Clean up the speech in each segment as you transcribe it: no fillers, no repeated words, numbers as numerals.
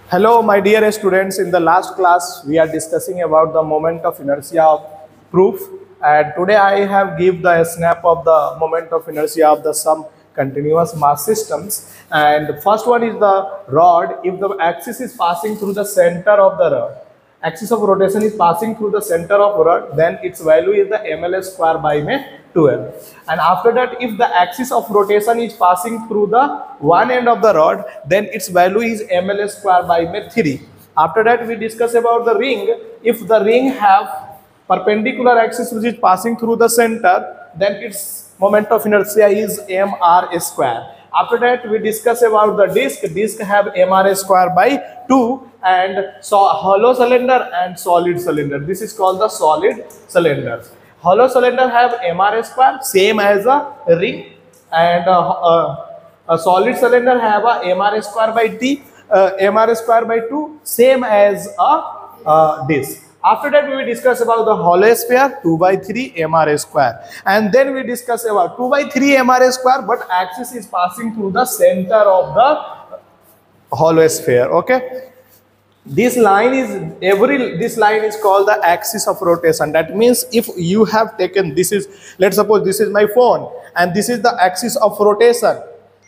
Hello, my dear students. In the last class, we are discussing about the moment of inertia of proof. And today I have give the snap of the moment of inertia of the some continuous mass systems. And the first one is the rod. If the axis is passing through the center of the rod, axis of rotation is passing through the center of rod, then its value is the mls square by 12. And after that, if the axis of rotation is passing through the one end of the rod, then its value is mls square by 3. After that, we discuss about the ring. If the ring have perpendicular axis which is passing through the center, then its moment of inertia is mr square. After that, we discuss about the disc. Disc have mr square by 2, and so hollow cylinder and solid cylinder. This is called the solid cylinders. Hollow cylinder have mr square, same as a ring, and a solid cylinder have a mr square by mr square by 2, same as a disc. After that, we will discuss about the hollow sphere 2 by 3 mr square, and then we discuss about 2 by 3 mr square, but axis is passing through the center of the hollow sphere. Okay, this line is called the axis of rotation. That means if you have taken, this is, let's suppose this is my phone and this is the axis of rotation.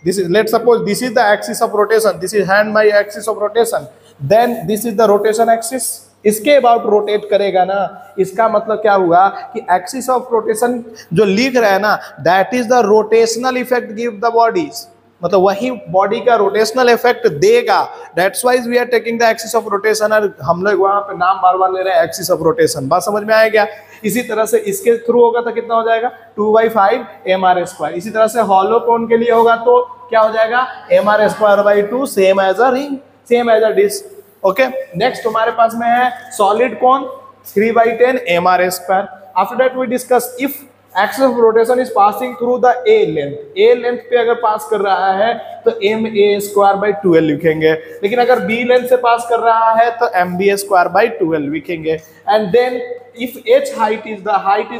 This is, let's suppose this is the axis of rotation, this is hand my axis of rotation, then this is the rotation axis. इसके about rotate करेगा ना, इसका मतलब क्या हुआ कि axis of rotation जो लिख रहा है ना, that is the rotational effect give the bodies, मतलब वही बॉडी का रोटेशनल इफेक्ट देगा. That's why we are taking the axis of rotation, और हम लोग वहां पे नाम बार बार ले रहे हैं एक्सिस ऑफ रोटेशन. बात समझ में आ गया? इसी तरह से इसके थ्रू होगा तो कितना हो जाएगा 2/5 mr स्क्वायर. इसी तरह से हॉलो कोन के लिए होगा तो क्या हो जाएगा mr square by 2, same as a ring, same as a disc. Okay, next हमारे पास में है solid cone 3/10 mr square. After that we discuss if axis of rotation is passing through the a length. A length पे अगर पास कर रहा है तो ma स्क्वायर बाई 12 लिखेंगे, लेकिन अगर बी लेंथ से पास कर रहा है तो mb स्क्वायर बाई 12 लिखेंगे. And then if h height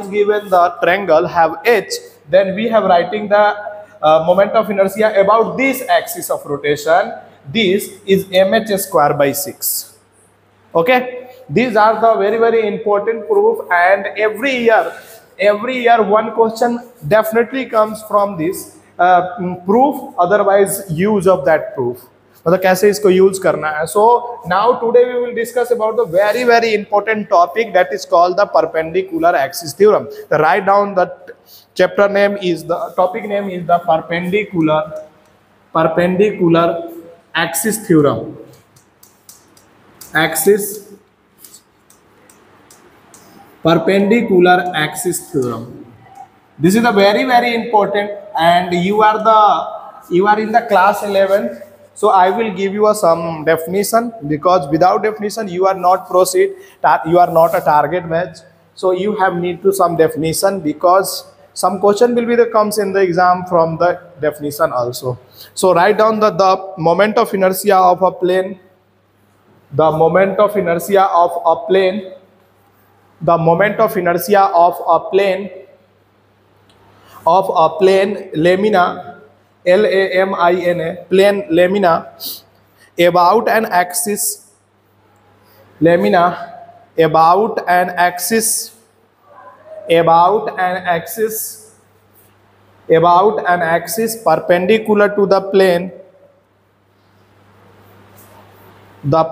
is given the triangle have h, then we have writing the moment of inertia about this axis of rotation. This is mh square by 6. Okay, these are the very important proof, and every year one question definitely comes from this proof, otherwise use of that proof, मतलब कैसे इसको use करना है. So now today we will discuss about the very important topic that is called the perpendicular axis theorem. Write down the chapter name is the topic name is the perpendicular axis theorem. Perpendicular axis theorem. This is a very important, and you are in the class 11th. So I will give you some definition, because without definition you are not proceed, you are not a target match. So you have need to some definition, because some question will be the comes in the exam from the definition also. So write down the moment of inertia of a plane. The moment of inertia of a plane. The moment of inertia of a plane lamina, lamina, plane lamina about an axis, lamina about an axis perpendicular to the plane,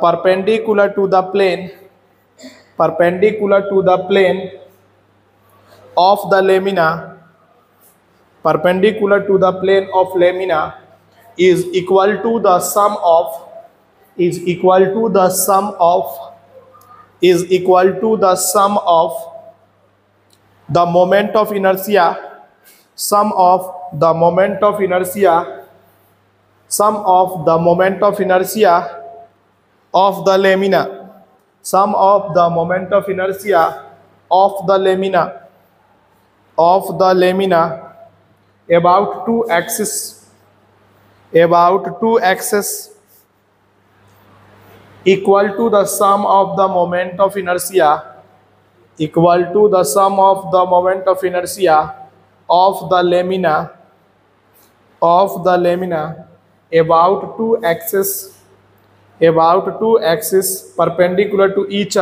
perpendicular to the plane of the lamina, perpendicular to the plane of lamina is equal to the sum of the moment of inertia, sum of the moment of inertia of the lamina, sum of the moment of inertia of the lamina about two axes equal to the sum of the moment of inertia of the lamina about two axes about two axes perpendicular to each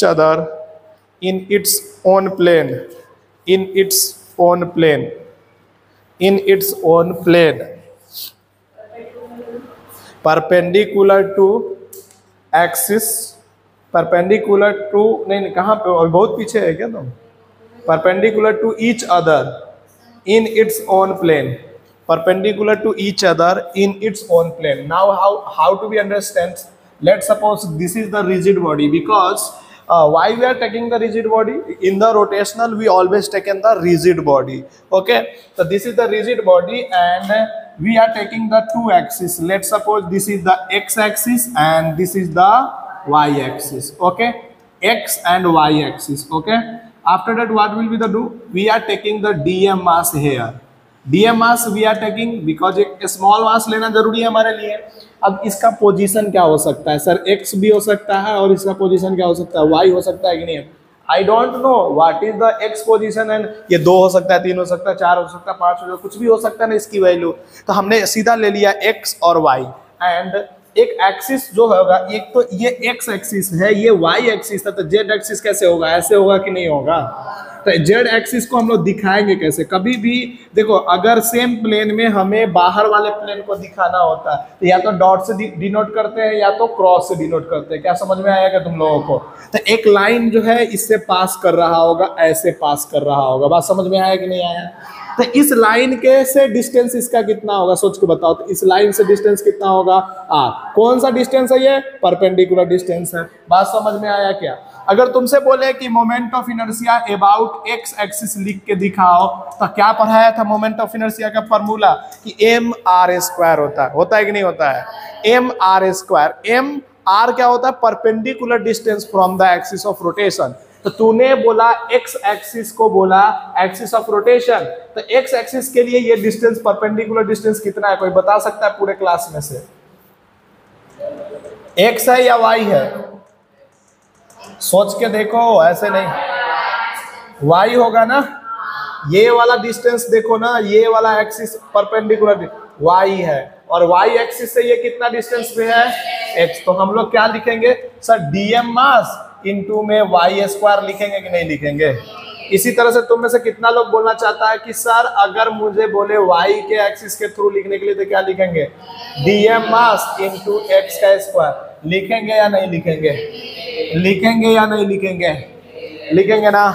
other in its own plane, in its own plane, in its own plane, perpendicular to axis, perpendicular to नहीं कहाँ पे, अभी बहुत पीछे है क्या तुम? Perpendicular to each other in its own plane, perpendicular to each other in its own plane. Now how do we understand? Let's suppose this is the rigid body, because why we are taking the rigid body? In the rotational we always taken the rigid body. Okay, so this is the rigid body and we are taking the two axes. Let's suppose this is the x axis and this is the y axis. Okay, x and y axis. Okay, after that what will be the do? We are taking the dm mass here. dm mass we are taking because एक small mass लेना जरूरी है हमारे लिए. अब इसका position क्या हो सकता है सर? x भी हो सकता है और इसका पोजीशन क्या हो सकता है? y हो सकता है कि नहीं? I don't know what is the x position and ये 2 हो सकता है, 3 हो सकता है, 4 हो सकता है, 5 हो सकता है, कुछ भी हो सकता है ना इसकी वैल्यू. तो हमने सीधा ले लिया x और y एंड एक एक्सिस जो होगा, एक तो ये x एक्सिस है, ये y एक्सिस है, तो z एक्सिस कैसे होगा? ऐसे होगा कि नहीं होगा? तो z एक्सिस को हम लोग दिखाएंगे कैसे? कभी भी देखो, अगर सेम प्लेन में हमें बाहर वाले प्लेन को दिखाना होता है तो या तो डॉट से डिनोट करते हैं या तो क्रॉस से डिनोट करते हैं. क्या समझ में आएगा तुम लोगों को? तो एक लाइन जो है इससे पास कर रहा होगा, ऐसे पास कर रहा होगा. बात समझ में आया कि नहीं आया? तो इस लाइन के से डिस्टेंस इसका कितना होगा? सोच के बताओ. तो इस लाइन से डिस्टेंस कितना होगा? r. कौन सा डिस्टेंस है ये? परपेंडिकुलर डिस्टेंस है. बात समझ में आया क्या? अगर तुमसे बोले कि moment of inertia about x axis लिख के दिखाओ, तो क्या पढ़ाया था मोमेंट ऑफ इनर्शिया का फॉर्मूला? कि mr² होता है कि नहीं होता है? mr². mr क्या होता है? Perpendicular distance from the axis of rotation. तो तूने बोला x एक्सिस को बोला एक्सिस ऑफ रोटेशन, तो x एक्सिस के लिए ये डिस्टेंस, परपेंडिकुलर डिस्टेंस कितना है? कोई बता सकता है पूरे क्लास में से? x है या y है? सोच के देखो, ऐसे नहीं. y होगा ना. ये वाला डिस्टेंस देखो ना, ये वाला एक्सिस परपेंडिकुलर y है और y एक्सिस से ये कितना डिस्टेंस पे है? x. तो हम लोग क्या लिखेंगे सर? dm मास इनटू में y² लिखेंगे कि नहीं लिखेंगे? इसी तरह से तुम में से कितना लोग बोलना चाहता है कि सर अगर मुझे बोले y के एक्सिस के थ्रू लिखने के लिए तो क्या लिखेंगे? dm मास इनटू x² लिखेंगे या नहीं लिखेंगे? लिखेंगे या नहीं लिखेंगे? लिखेंगे ना.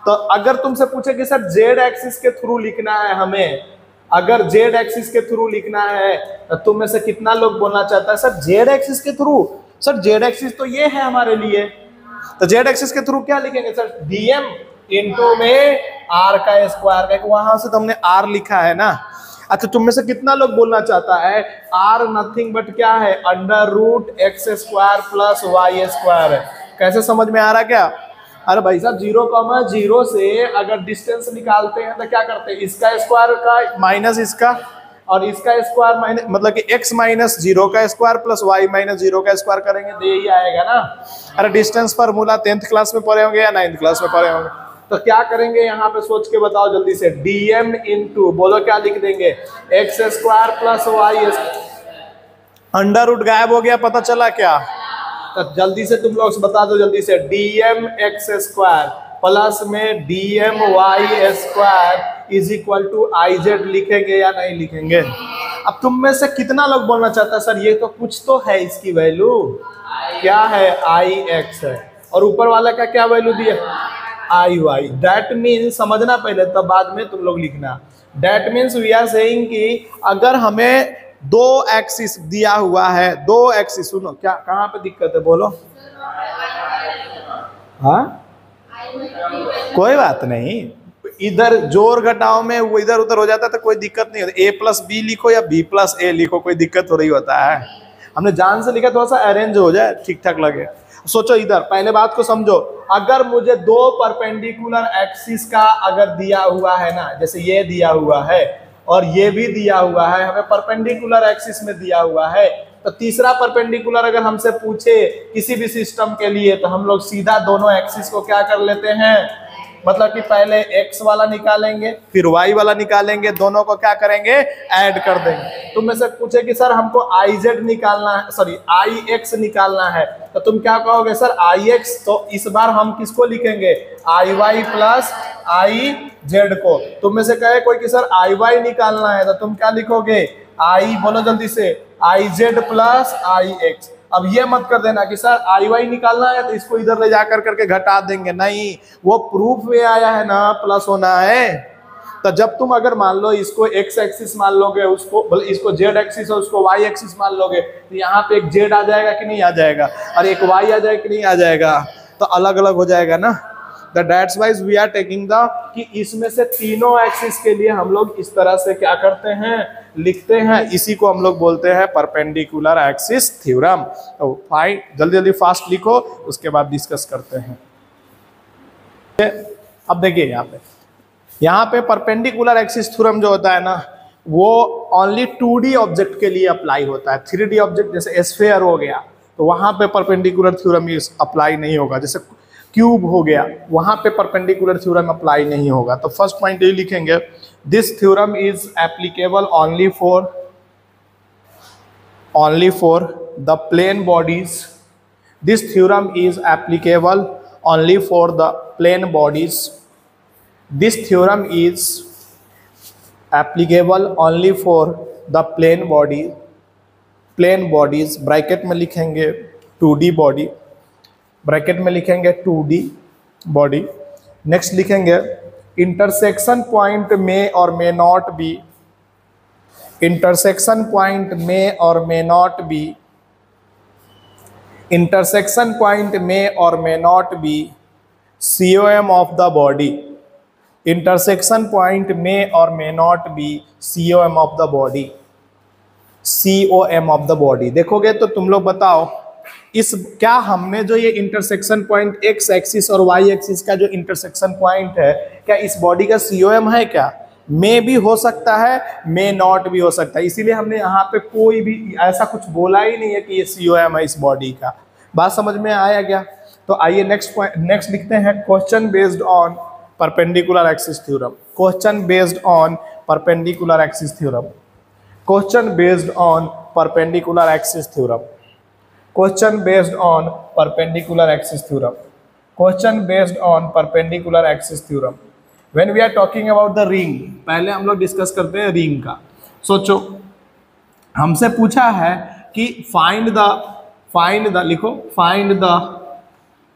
तो अगर तुमसे पूछे कि सर z एक्सिस के थ्रू लिखना है हमें, अगर z एक्सिस के थ्रू लिखना है तो तुम में से कितना लोग बोलना चाहता है सर z एक्सिस के थ्रू? सर z एक्सिस तो ये है हमारे लिए, तो z एक्सिस के थ्रू क्या लिखेंगे सर? dm इनटू में r². वहां से तुमने r लिखा है ना. अच्छा, तुम में से कितना लोग बोलना चाहता है r नथिंग बट क्या है? √x² plus y². कैसे समझ में आ रहा क्या? अरे भाई साहब 0,0 से अगर डिस्टेंस निकालते हैं तो क्या करते हैं? इसका स्क्वायर का माइनस इसका और इसका स्क्वायर माइनस, मतलब कि x माइनस 0 का स्क्वायर प्लस y माइनस 0 का स्क्वायर करेंगे तो यही आएगा ना. अरे डिस्टेंस फार्मूला 10th क्लास में पढ़े होंगे या 9th क्लास में पढ़े होंगे. तो क्या करेंगे यहाँ पे? सोच के बताओ जल्दी से. dm इनटू बोलो क्या लिख देंगे? x² plus y. Under root गायब हो गया, पता चला क्या? तो जल्दी से तुम लोग बता दो जल्दी से. dm x² प्लस में dm y² is equal to iz लिखेंगे या नहीं लिखेंगे? अब तुम में से कितना लोग बोलना चाहता है सर ये तो कुछ तो है इसकी वैल्यू? क्या है? ix है और ऊपर वाला का क्या वैल्यू दिया? iy. दैट मीन्स समझना पहले तब बाद में तुम लोग लिखना. That means we are saying कि अगर हमें 2 एक्सिस दिया हुआ है, 2 एक्सिस, सुनो क्या कहाँ पे दिक्कत है बोलो? हाँ कोई बात नहीं, इधर जोड़ घटाव में वो इधर उधर हो जाता है तो कोई दिक्कत नहीं होती. a+b लिखो या b+a लिखो, कोई दिक्कत हो रही होता है? हमने जान से लिखा, थोड़ा सा अरेंज हो जाए, ठीक ठाक लगे. सोचो इधर, पहले बात को समझो. अगर मुझे 2 परपेंडिकुलर एक्सिस का अगर दिया हुआ है ना, जैसे ये दिया हुआ है और ये भी दिया हुआ है, हमें परपेंडिकुलर एक्सिस में दिया हुआ है, तो तीसरा परपेंडिकुलर अगर हमसे पूछे किसी भी सिस्टम के लिए तो हम लोग सीधा दोनों एक्सिस को क्या कर लेते हैं? मतलब कि पहले x वाला निकालेंगे फिर y वाला निकालेंगे, दोनों को क्या करेंगे, ऐड कर देंगे। तुम में से पूछे कि सर हमको iz निकालना है, सॉरी ix निकालना है, तो तुम क्या कहोगे सर ix, तो इस बार हम किसको लिखेंगे, iy प्लस iz को। तुम में से कहे कोई कि सर iy निकालना है, तो तुम क्या लिखोगे, i, बोलो जल्दी से, iz प्लस ix। अब ये मत कर देना कि सर iy निकालना है तो इसको इधर ले जाकर करके घटा देंगे, नहीं, वो प्रूफ में आया है ना, प्लस होना है। तो जब तुम अगर मान लो इसको x एक्सिस मान लोगे, उसको इसको z एक्सिस और उसको y एक्सिस मान लोगे, तो यहाँ पे एक z आ जाएगा कि नहीं आ जाएगा, और एक y आ जाएगा कि नहीं आ जाएगा, तो अलग अलग हो जाएगा ना। That's why we are taking the कि इसमें से तीनों एक्सिस के लिए हम लोग इस तरह से क्या करते हैं, लिखते हैं, इसी को हम लोग बोलते हैं परपेंडिकुलर एक्सिस थ्योरम। तो फाइन, जल्दी जल्दी फास्ट लिखो, उसके बाद डिस्कस करते हैं। अब देखिए यहाँ पे परपेंडिकुलर एक्सिस थ्योरम जो होता है ना, वो ओनली 2D ऑब्जेक्ट के लिए अप्लाई होता है। 3D ऑब्जेक्ट जैसे स्फीयर हो गया तो वहां पे परपेंडिकुलर थ्योरम अप्लाई नहीं होगा। जैसे क्यूब हो गया, वहां पे परपेंडिकुलर थ्योरम अप्लाई नहीं होगा। तो फर्स्ट पॉइंट ये लिखेंगे, this theorem is applicable only for the plane bodies. This theorem is applicable only for the plane bodies. This theorem is applicable only for the plane bodies, bracket में लिखेंगे 2D body, bracket में लिखेंगे 2D body. Next लिखेंगे intersection point में और may not be, intersection point में और may not be, intersection point में और may not be COM of the body. Intersection point में और may not be COM of the body, COM of the body. देखोगे तो तुम लोग बताओ, इस क्या हमने जो ये इंटरसेक्शन पॉइंट x एक्सिस और y एक्सिस का जो इंटरसेक्शन पॉइंट है, क्या इस बॉडी का COM है क्या? मे भी हो सकता है, मे नॉट भी हो सकता है। इसीलिए हमने यहाँ पे कोई भी ऐसा कुछ बोला ही नहीं है कि ये COM है इस बॉडी का। बात समझ में आया क्या? तो आइए नेक्स्ट लिखते हैं, question based on perpendicular axis theorem. Question based on perpendicular axis theorem, question based on perpendicular axis theorem, question based on perpendicular axis theorem, question based on perpendicular axis theorem. When we are talking about the ring, पहले हम लोग discuss करते हैं ring का। सोचो, हमसे पूछा है कि फाइंड द लिखो,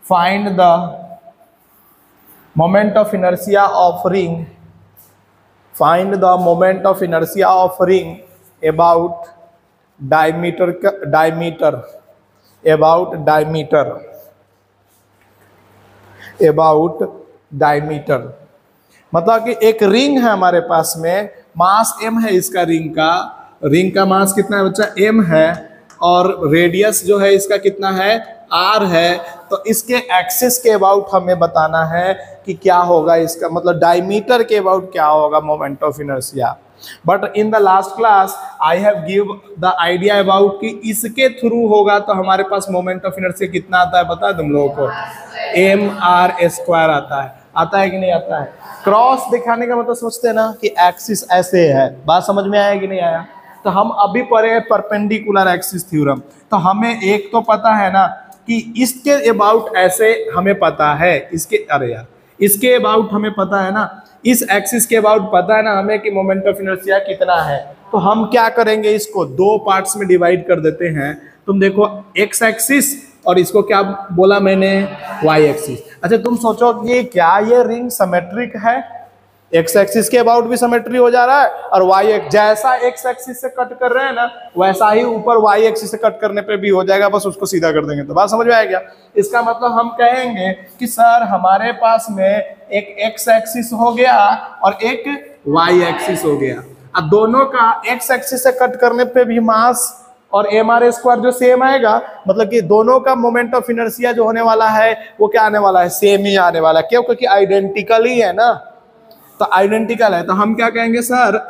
find the moment of inertia of ring, find the moment of inertia of ring about diameter, मतलब कि एक रिंग है हमारे पास में, मास m है इसका, रिंग का मास कितना है बच्चा, m है, और रेडियस जो है इसका कितना है, r है। तो इसके एक्सिस के अबाउट हमें बताना है कि क्या होगा इसका, मतलब डायमीटर के अबाउट क्या होगा moment of inertia. But in the last class I have give the idea about कि इसके थ्रू होगा तो हमारे पास मोमेंट ऑफ इनर्शिया कितना आता है, पता है तुम लोगों को, mr² आता है कि नहीं आता है। क्रॉस दिखाने का मतलब सोचते हैं ना कि एक्सिस ऐसे है। बात समझ में आया कि नहीं आया? तो हम अभी पढ़े परपेंडिकुलर एक्सिस थ्योरम, तो हमें एक तो पता है ना कि इसके अबाउट ऐसे हमें पता है, इसके अबाउट हमें पता है ना, इस एक्सिस के अबाउट पता है ना हमें कि मोमेंट ऑफ इनर्शिया कितना है। तो हम क्या करेंगे, इसको दो पार्ट्स में डिवाइड कर देते हैं। तुम देखो x एक्सिस और इसको क्या बोला मैंने, y एक्सिस। अच्छा तुम सोचो कि क्या ये रिंग सिमेट्रिक है, x एक्सिस के अबाउट भी सिमेट्री हो जा रहा है, और y जैसा x एक्सिस से कट कर रहे हैं ना वैसा ही ऊपर y एक्सिस से कट करने पे भी हो जाएगा, बस उसको सीधा कर देंगे। तो बात समझ में आया क्या? इसका मतलब हम कहेंगे कि सर हमारे पास में एक x एक्सिस हो गया और एक y एक्सिस हो गया। अब दोनों का x एक्सिस से कट करने पे भी मास और mr² जो सेम आएगा, मतलब कि दोनों का मोमेंट ऑफ इनर्शिया जो होने वाला है वो क्या आने वाला है, सेम ही आने वाला है। क्यों? क्योंकि आइडेंटिकल ही है ना, तो आइडेंटिकल है। तो हम क्या कहेंगे सर,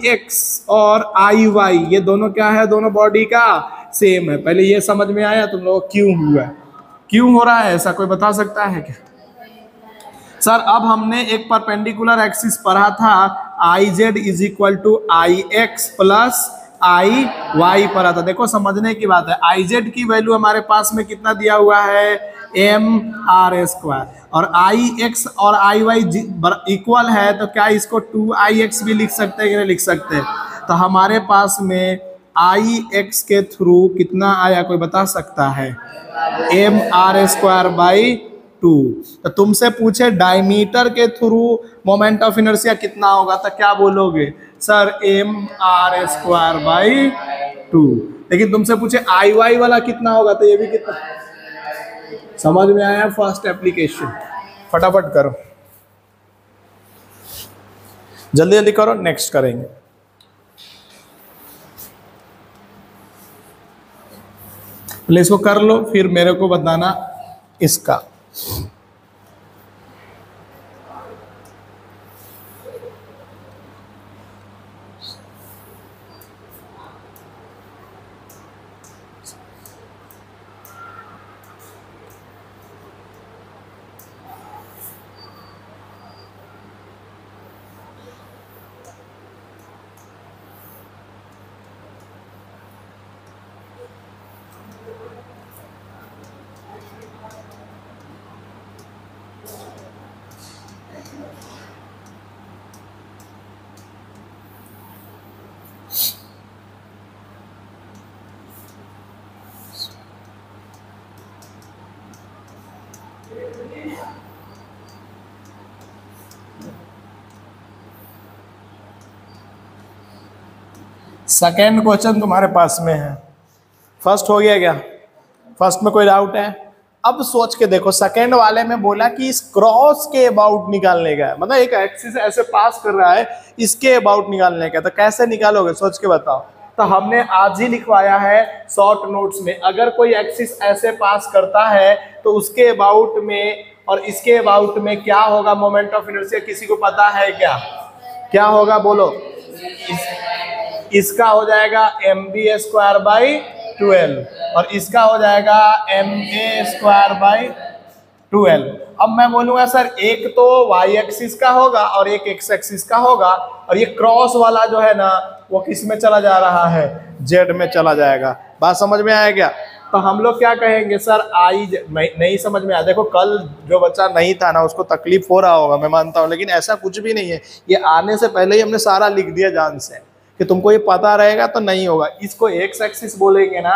ix और iy ये दोनों क्या है, दोनों बॉडी का सेम है। पहले ये समझ में आया तुम लोग क्यों हुआ है, क्यों हो रहा है ऐसा, कोई बता सकता है क्या? सर अब हमने एक परपेंडिकुलर एक्सिस पढ़ा था, I Z is equal to I x plus I Y पढ़ा था। देखो समझने की बात है, आई जेड की वैल्यू हमारे पास में कितना दिया हुआ है, एम आर स्क्वायर, और आई एक्स और आई वाई इक्वल है, तो क्या इसको 2ix भी लिख सकते हैं कि नहीं लिख सकते? तो हमारे पास में आई एक्स के थ्रू कितना आया, कोई बता सकता है? M R square by 2। तो तुमसे पूछे डायमीटर के थ्रू मोमेंट ऑफ इनर्शिया कितना होगा, तो क्या बोलोगे? Sir M R square by 2। लेकिन तुमसे पूछे आई वाई वाला कितना होगा, तो ये भी कितना? समझ में आया? फर्स्ट एप्लीकेशन फटाफट करो, जल्दी जल्दी करो, नेक्स्ट करेंगे। पहले इसको कर लो, फिर मेरे को बताना इसका। सेकेंड क्वेश्चन तुम्हारे पास में है। फर्स्ट हो गया क्या? फर्स्ट में कोई डाउट है? अब सोच के देखो, सेकेंड वाले में बोला कि इस क्रॉस के अबाउट निकालने का है, मतलब एक एक्सिस ऐसे पास कर रहा है, इसके अबाउट निकालने का। तो कैसे निकालोगे, सोच के बताओ। तो हमने आज ही लिखवाया है शॉर्ट नोट्स में, अगर कोई एक्सिस ऐसे पास करता है तो उसके अबाउट में और इसके अबाउट में क्या होगा मोमेंट ऑफ इनर्शिया, किसी को पता है क्या? क्या होगा बोलो? इसका हो जाएगा एम बी स्क्वायर बाई 12 और इसका हो जाएगा एम ए स्क्वायर बाई 12। अब मैं बोलूंगा सर एक तो वाई एक्सिस का होगा और एक एक्स एक्सिस का होगा, और ये क्रॉस वाला जो है ना वो किस में चला जा रहा है, जेड में चला जाएगा। बात समझ में आया क्या? तो हम लोग क्या कहेंगे सर, आई नहीं समझ में आया। देखो कल जो बच्चा नहीं था ना उसको तकलीफ हो रहा होगा, मैं मानता हूँ, लेकिन ऐसा कुछ भी नहीं है। ये आने से पहले ही हमने सारा लिख दिया जान से कि तुमको ये पता रहेगा तो नहीं होगा। इसको एक्स एक्सिस बोलेंगे ना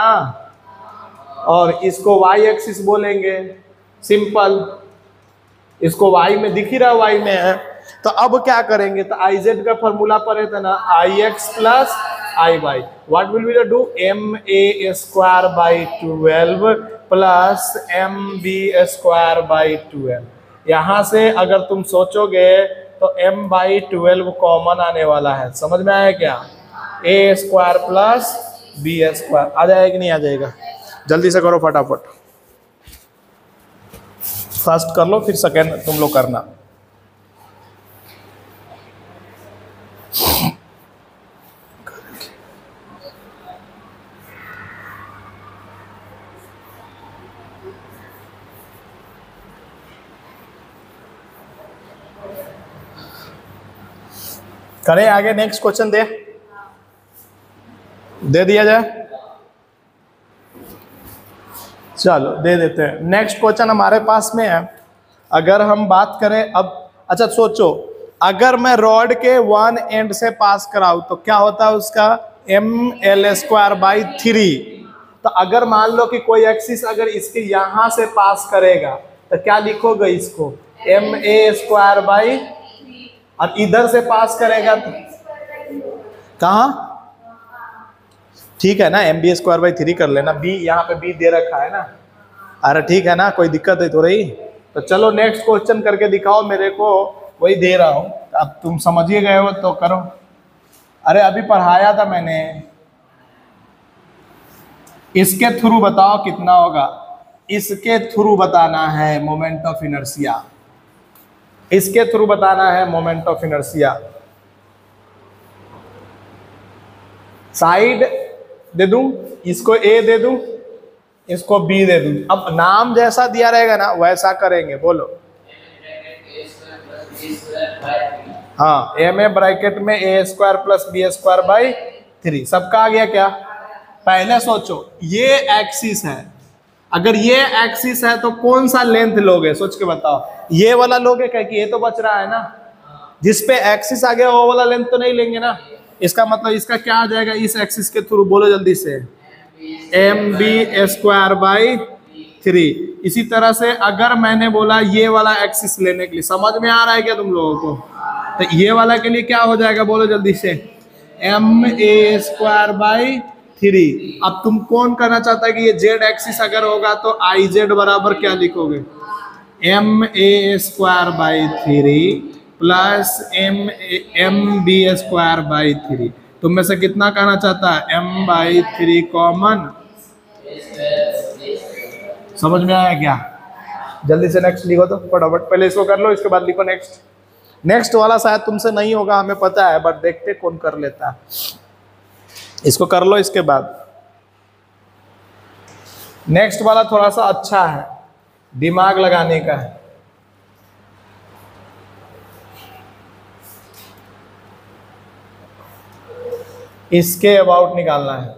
और इसको वाई एक्सिस बोलेंगे, सिंपल। इसको वाई में दिख ही रहा, वाई में है। तो अब क्या करेंगे, तो आई जेड का फॉर्मूला पढ़े थे ना, i x plus I y. What will we do? M A square by 12 plus M B square by 12। यहाँ से अगर तुम सोचोगे तो m बाई 12 कॉमन आने वाला है। समझ में आया क्या? ए स्क्वायर प्लस बी स्क्वायर आ जाएगा कि नहीं आ जाएगा? जल्दी से करो फटाफट, फर्स्ट कर लो फिर सेकेंड तुम लोग करना। करें आगे, नेक्स्ट क्वेश्चन दे दिया जाए। चलो दे देते हैं। नेक्स्ट क्वेश्चन हमारे पास में है, अगर हम बात करें अब, अच्छा सोचो, अगर मैं रॉड के वन एंड से पास कराऊं तो क्या होता है उसका, एम एल स्क्वायर बाई 3। तो अगर मान लो कि कोई एक्सिस अगर इसके यहां से पास करेगा तो क्या लिखोगे इसको, एम ए स्क्वायर बाई, और इधर से पास करेगा तो कहाँ, ठीक है ना, एम बी स्क्वायर बाई 3 कर लेना। बी यहाँ पे बी दे रखा है ना, अरे ठीक है ना, कोई दिक्कत है तो रही। तो चलो नेक्स्ट क्वेश्चन करके दिखाओ मेरे को, वही दे रहा हूँ, अब तुम समझिए गए हो तो करो। अरे अभी पढ़ाया था मैंने, इसके थ्रू बताओ कितना होगा, इसके थ्रू बताना है मोमेंट ऑफ इनर्शिया, इसके थ्रू बताना है मोमेंट ऑफ इनर्शिया। साइड दे दूं, इसको ए दे दूं, इसको बी दे दूं। अब नाम जैसा दिया रहेगा ना वैसा करेंगे, बोलो। हाँ, एम ए ब्रैकेट में a square plus b square by 3। सबका आ गया क्या? पहले सोचो, ये एक्सिस है, अगर ये एक्सिस है तो कौन सा लेंथ लोगे? सोच के बताओ। ये वाला लोगे क्या? कि ये तो बच रहा है ना, जिस पे एक्सिस आ गया वो वाला लेंथ तो नहीं लेंगे ना। इसका मतलब इसका क्या आ जाएगा इस एक्सिस के थ्रू? बोलो जल्दी से, एम बी स्क्वायर बाई 3। इसी तरह से अगर मैंने बोला ये वाला एक्सिस लेने के लिए, समझ में आ रहा है क्या तुम लोगों को? तो ये वाला के लिए क्या हो जाएगा? बोलो जल्दी से, एम ए स्क्वायर बाई 3। अब तुम कौन करना चाहता है कि ये जेड एक्सिस अगर होगा तो आई जेड बराबर क्या लिखोगे? M A square by 3 plus M B square by 3। तुम में से कितना कहना चाहता है? M by 3 common. समझ में आया क्या? जल्दी से नेक्स्ट लिखो तो फटाफट, पहले इसको कर लो, इसके बाद लिखो नेक्स्ट। नेक्स्ट वाला शायद तुमसे नहीं होगा, हमें पता है, बट देखते कौन कर लेता है। इसको कर लो, इसके बाद नेक्स्ट वाला थोड़ा सा अच्छा है, दिमाग लगाने का है। इसके अबाउट निकालना है।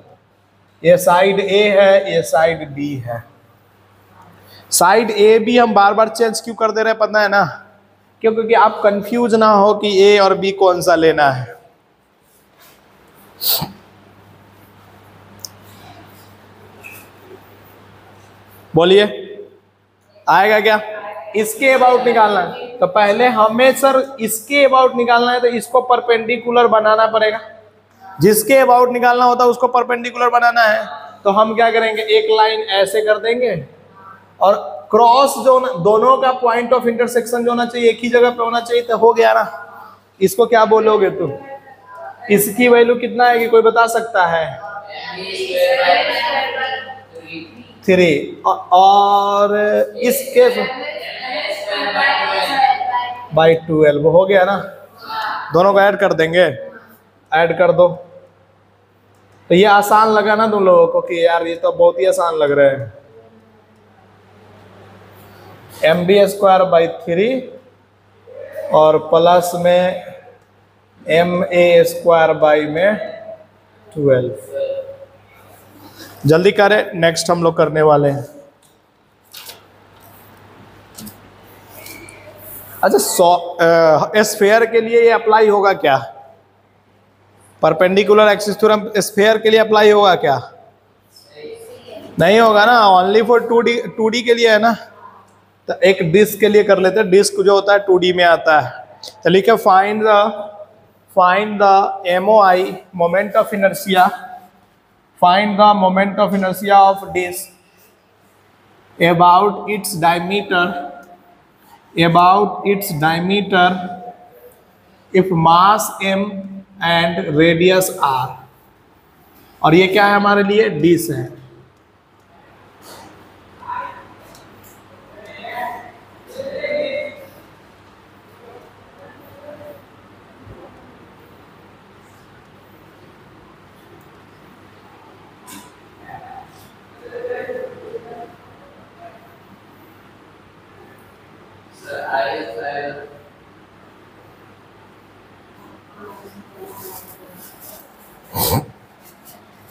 ये साइड ए है, ये साइड बी है। साइड ए बी हम बार बार चेंज क्यों कर दे रहे हैं पता है ना? क्योंकि आप कंफ्यूज ना हो कि ए और बी कौन सा लेना है। बोलिए, आएगा क्या? इसके अबाउट निकालना है तो पहले हमें सर इसके अबाउट निकालना है, तो इसको परपेंडिकुलर बनाना पड़ेगा। जिसके अबाउट निकालना होता है उसको परपेंडिकुलर बनाना है, तो हम क्या करेंगे, एक लाइन ऐसे कर देंगे और क्रॉस जो दोनों का पॉइंट ऑफ इंटरसेक्शन जो होना चाहिए एक ही जगह पे होना चाहिए, तो हो गया ना। इसको क्या बोलोगे तुम? इसकी वैल्यू कितना है कि कोई बता सकता है? 3। और इसके बाई 12 हो गया ना। दोनों को ऐड कर देंगे, ऐड कर दो। तो ये आसान लगा ना तुम लोगों को कि यार ये तो बहुत ही आसान लग रहा है। एम बी स्क्वायर बाई 3 और प्लस में एम ए स्क्वायर बाई में 12। जल्दी करें, नेक्स्ट हम लोग करने वाले हैं। अच्छा, स्फेयर के लिए ये अप्लाई होगा क्या? परपेंडिकुलर एक्सिस थ्योरम स्फेयर के लिए अप्लाई होगा क्या? नहीं होगा ना, ओनली फॉर 2D के लिए है ना। तो एक डिस्क के लिए कर लेते हैं। डिस्क जो होता है 2D में आता है। तो लिखे find the MOI moment of inertia, find the moment of inertia of disc about its diameter if mass m and radius r। और ये क्या है हमारे लिए? डिस्क है।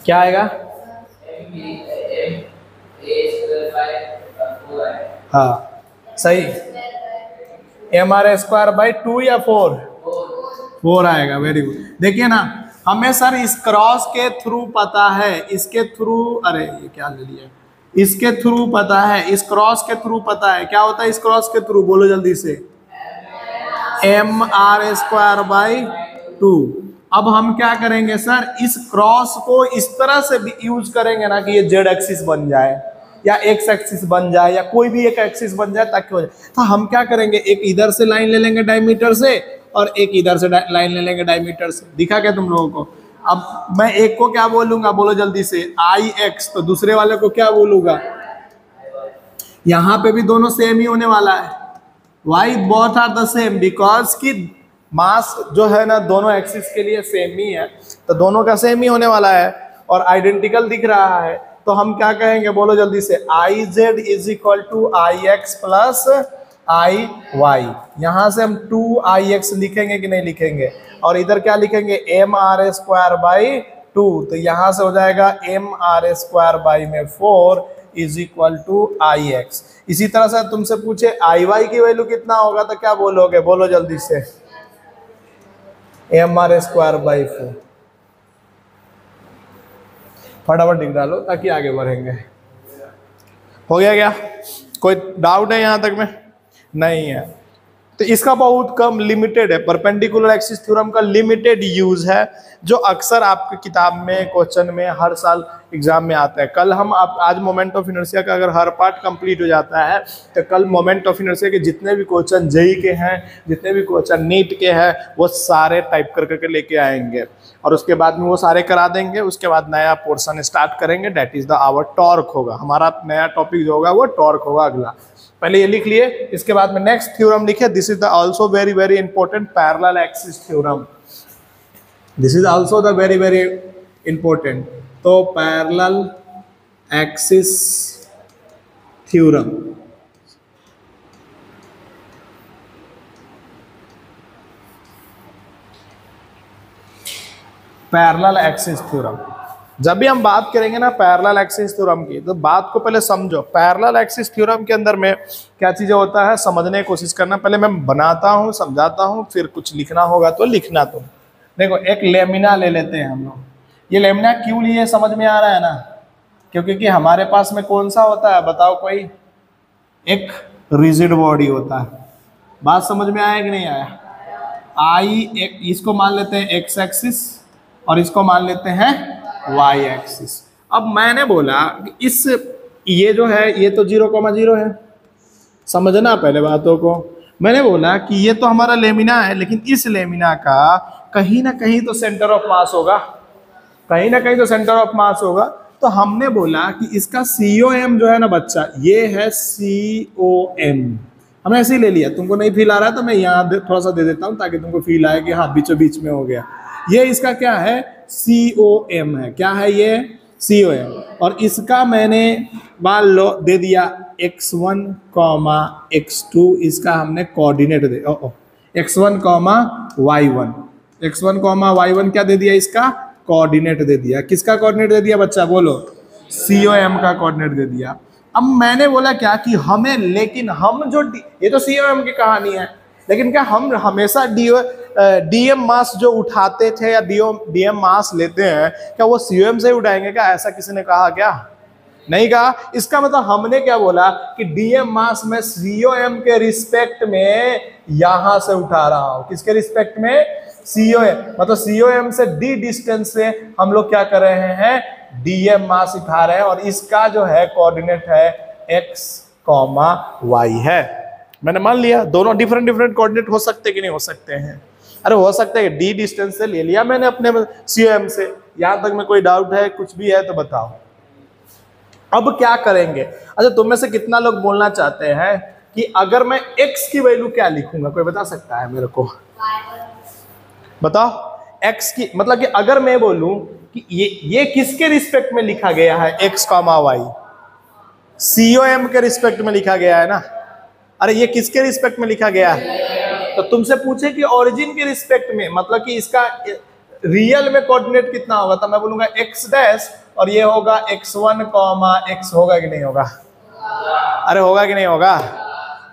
क्या आएगा? हाँ सही, एम आर स्क्वायर बाई 2 या 4 आएगा। Very good. देखिए ना, हमें सर इस क्रॉस के थ्रू पता है, इसके थ्रू, अरे ये क्या ले लिया, इसके थ्रू पता है, इस क्रॉस के थ्रू पता है। क्या होता है इस क्रॉस के थ्रू? बोलो जल्दी से, एम आर स्क्वायर बाई 2। अब हम क्या करेंगे सर, इस क्रॉस को इस तरह से भी यूज करेंगे ना कि ये जेड एक्सिस बन जाए या एक्स एक्सिस बन जाए या कोई भी एक एक्सिस बन जाए ताकि हो जाए। तो हम क्या करेंगे, एक इधर से लाइन ले लेंगे डायमीटर से और एक इधर से लाइन ले लेंगे डायमीटर से। दिखा क्या तुम लोगों को? अब मैं एक को क्या बोलूंगा, बोलो जल्दी से, आई एक्स, तो दूसरे वाले को क्या बोलूंगा? यहाँ पे भी दोनों सेम ही होने वाला है। Why both are the same because की मास जो है ना दोनों एक्सिस के लिए सेम ही है, तो दोनों का सेम ही होने वाला है और आइडेंटिकल दिख रहा है। तो हम क्या कहेंगे, बोलो जल्दी से, I Z is equal to I x plus I Y, यहाँ से हम 2IX लिखेंगे कि नहीं लिखेंगे, और इधर क्या लिखेंगे MR² टू, तो यहाँ से हो जाएगा MR² is equal to IX। इसी तरह से तुमसे पूछे IY की वैल्यू कितना होगा तो क्या बोलोगे, बोलो जल्दी से, MR²/4। फटाफट लिख डालो ताकि आगे बढ़ेंगे। हो गया क्या, कोई डाउट है यहाँ तक में? नहीं है। तो इसका बहुत कम लिमिटेड है, परपेंडिकुलर एक्सिस थ्योरम का लिमिटेड यूज है, जो अक्सर आपके किताब में क्वेश्चन में हर साल एग्जाम में आता है। कल हम आज मोमेंट ऑफ इनर्शिया का अगर हर पार्ट कंप्लीट हो जाता है तो कल मोमेंट ऑफ इनर्शिया के जितने भी क्वेश्चन जेई के हैं, जितने भी क्वेश्चन नीट के हैं, वो सारे टाइप कर करके लेके आएंगे और उसके बाद में वो सारे करा देंगे। उसके बाद नया पोर्शन स्टार्ट करेंगे, that is the our torque होगा। हमारा नया टॉपिक जो होगा वो टॉर्क होगा अगला। पहले ये लिख लिए, इसके बाद में नेक्स्ट थ्योरम लिखे, this is the also very very important parallel axis theorem. This is also the very very important. तो parallel axis theorem, parallel axis theorem, जब भी हम बात करेंगे ना पैरेलल एक्सिस थ्योरम की, तो बात को पहले समझो। पैरेलल एक्सिस थ्योरम के अंदर में क्या चीजें होता है समझने की कोशिश करना। पहले मैं बनाता हूँ, समझाता हूँ, फिर कुछ लिखना होगा तो लिखना। तुम देखो, एक लेमिना ले लेते हैं हम लोग। ये लेमिना क्यों लिए समझ में आ रहा है ना, क्योंकि कि हमारे पास में कौन सा होता है बताओ कोई, एक रिजिड बॉडी होता है। बात समझ में आया कि नहीं आया? एक इसको मान लेते हैं एक्स एक्सिस और इसको मान लेते हैं वाई एक्सिस। अब मैंने बोला कि इस ये जो है ये तो 0,0 है, समझना पहले बातों को। मैंने बोला कि ये तो हमारा लेमिना है, लेकिन इस लेमिना का कहीं ना कहीं तो सेंटर ऑफ मास होगा, कहीं ना कहीं तो सेंटर ऑफ मास होगा। तो हमने बोला कि इसका COM जो है ना बच्चा, ये है COM। हमने ऐसे ही ले लिया, तुमको नहीं फील आ रहा है तो मैं यहाँ थोड़ा सा दे देता हूँ ताकि तुमको फील आए कि हाँ बीचों बीच में हो गया। ये इसका क्या है, COM है। क्या है ये, COM। और इसका मैंने मान लो दे दिया x1, x2, इसका हमने कोऑर्डिनेट दे x1, y1, x1, y1 क्या दे दिया, इसका कोऑर्डिनेट दे दिया। किसका कोऑर्डिनेट दे दिया बच्चा, बोलो, COM का कोऑर्डिनेट दे दिया। अब मैंने बोला क्या कि हमें, लेकिन हम जो ये तो COM की कहानी है, लेकिन क्या हम हमेशा DM मास जो उठाते थे या DM मास लेते हैं, क्या वो COM से उठाएंगे क्या? ऐसा किसी ने कहा क्या? नहीं कहा। इसका मतलब हमने क्या बोला कि DM मास में COM के रिस्पेक्ट में यहां से उठा रहा हूं। किसके रिस्पेक्ट में? COM, मतलब COM से D डिस्टेंस से हम लोग क्या कर रहे हैं, DM मास उठा रहे हैं। और इसका जो है कोऑर्डिनेट है x, y है। मैंने मान लिया दोनों डिफरेंट डिफरेंट कोऑर्डिनेट हो सकते कि नहीं हो सकते हैं? अरे हो सकता है। D डिस्टेंस से ले लिया मैंने अपने COM से। यहां तक में कोई डाउट है, कुछ भी है तो बताओ। अब क्या करेंगे? अच्छा, तुम में से कितना लोग बोलना चाहते हैं कि अगर मैं x की वैल्यू क्या लिखूंगा, कोई बता सकता है मेरे को? बताओ x की, मतलब कि अगर मैं बोलूं कि ये किसके रिस्पेक्ट में लिखा गया है, x, y, COM के रिस्पेक्ट में लिखा गया है ना। अरे ये किसके रिस्पेक्ट में लिखा गया है? तो तुमसे पूछे कि ओरिजिन के रिस्पेक्ट में, मतलब कि इसका रियल में कोऑर्डिनेट कितना होगा, तो मैं बोलूंगा x' और ये होगा x1, x होगा कि नहीं होगा? अरे होगा कि नहीं होगा?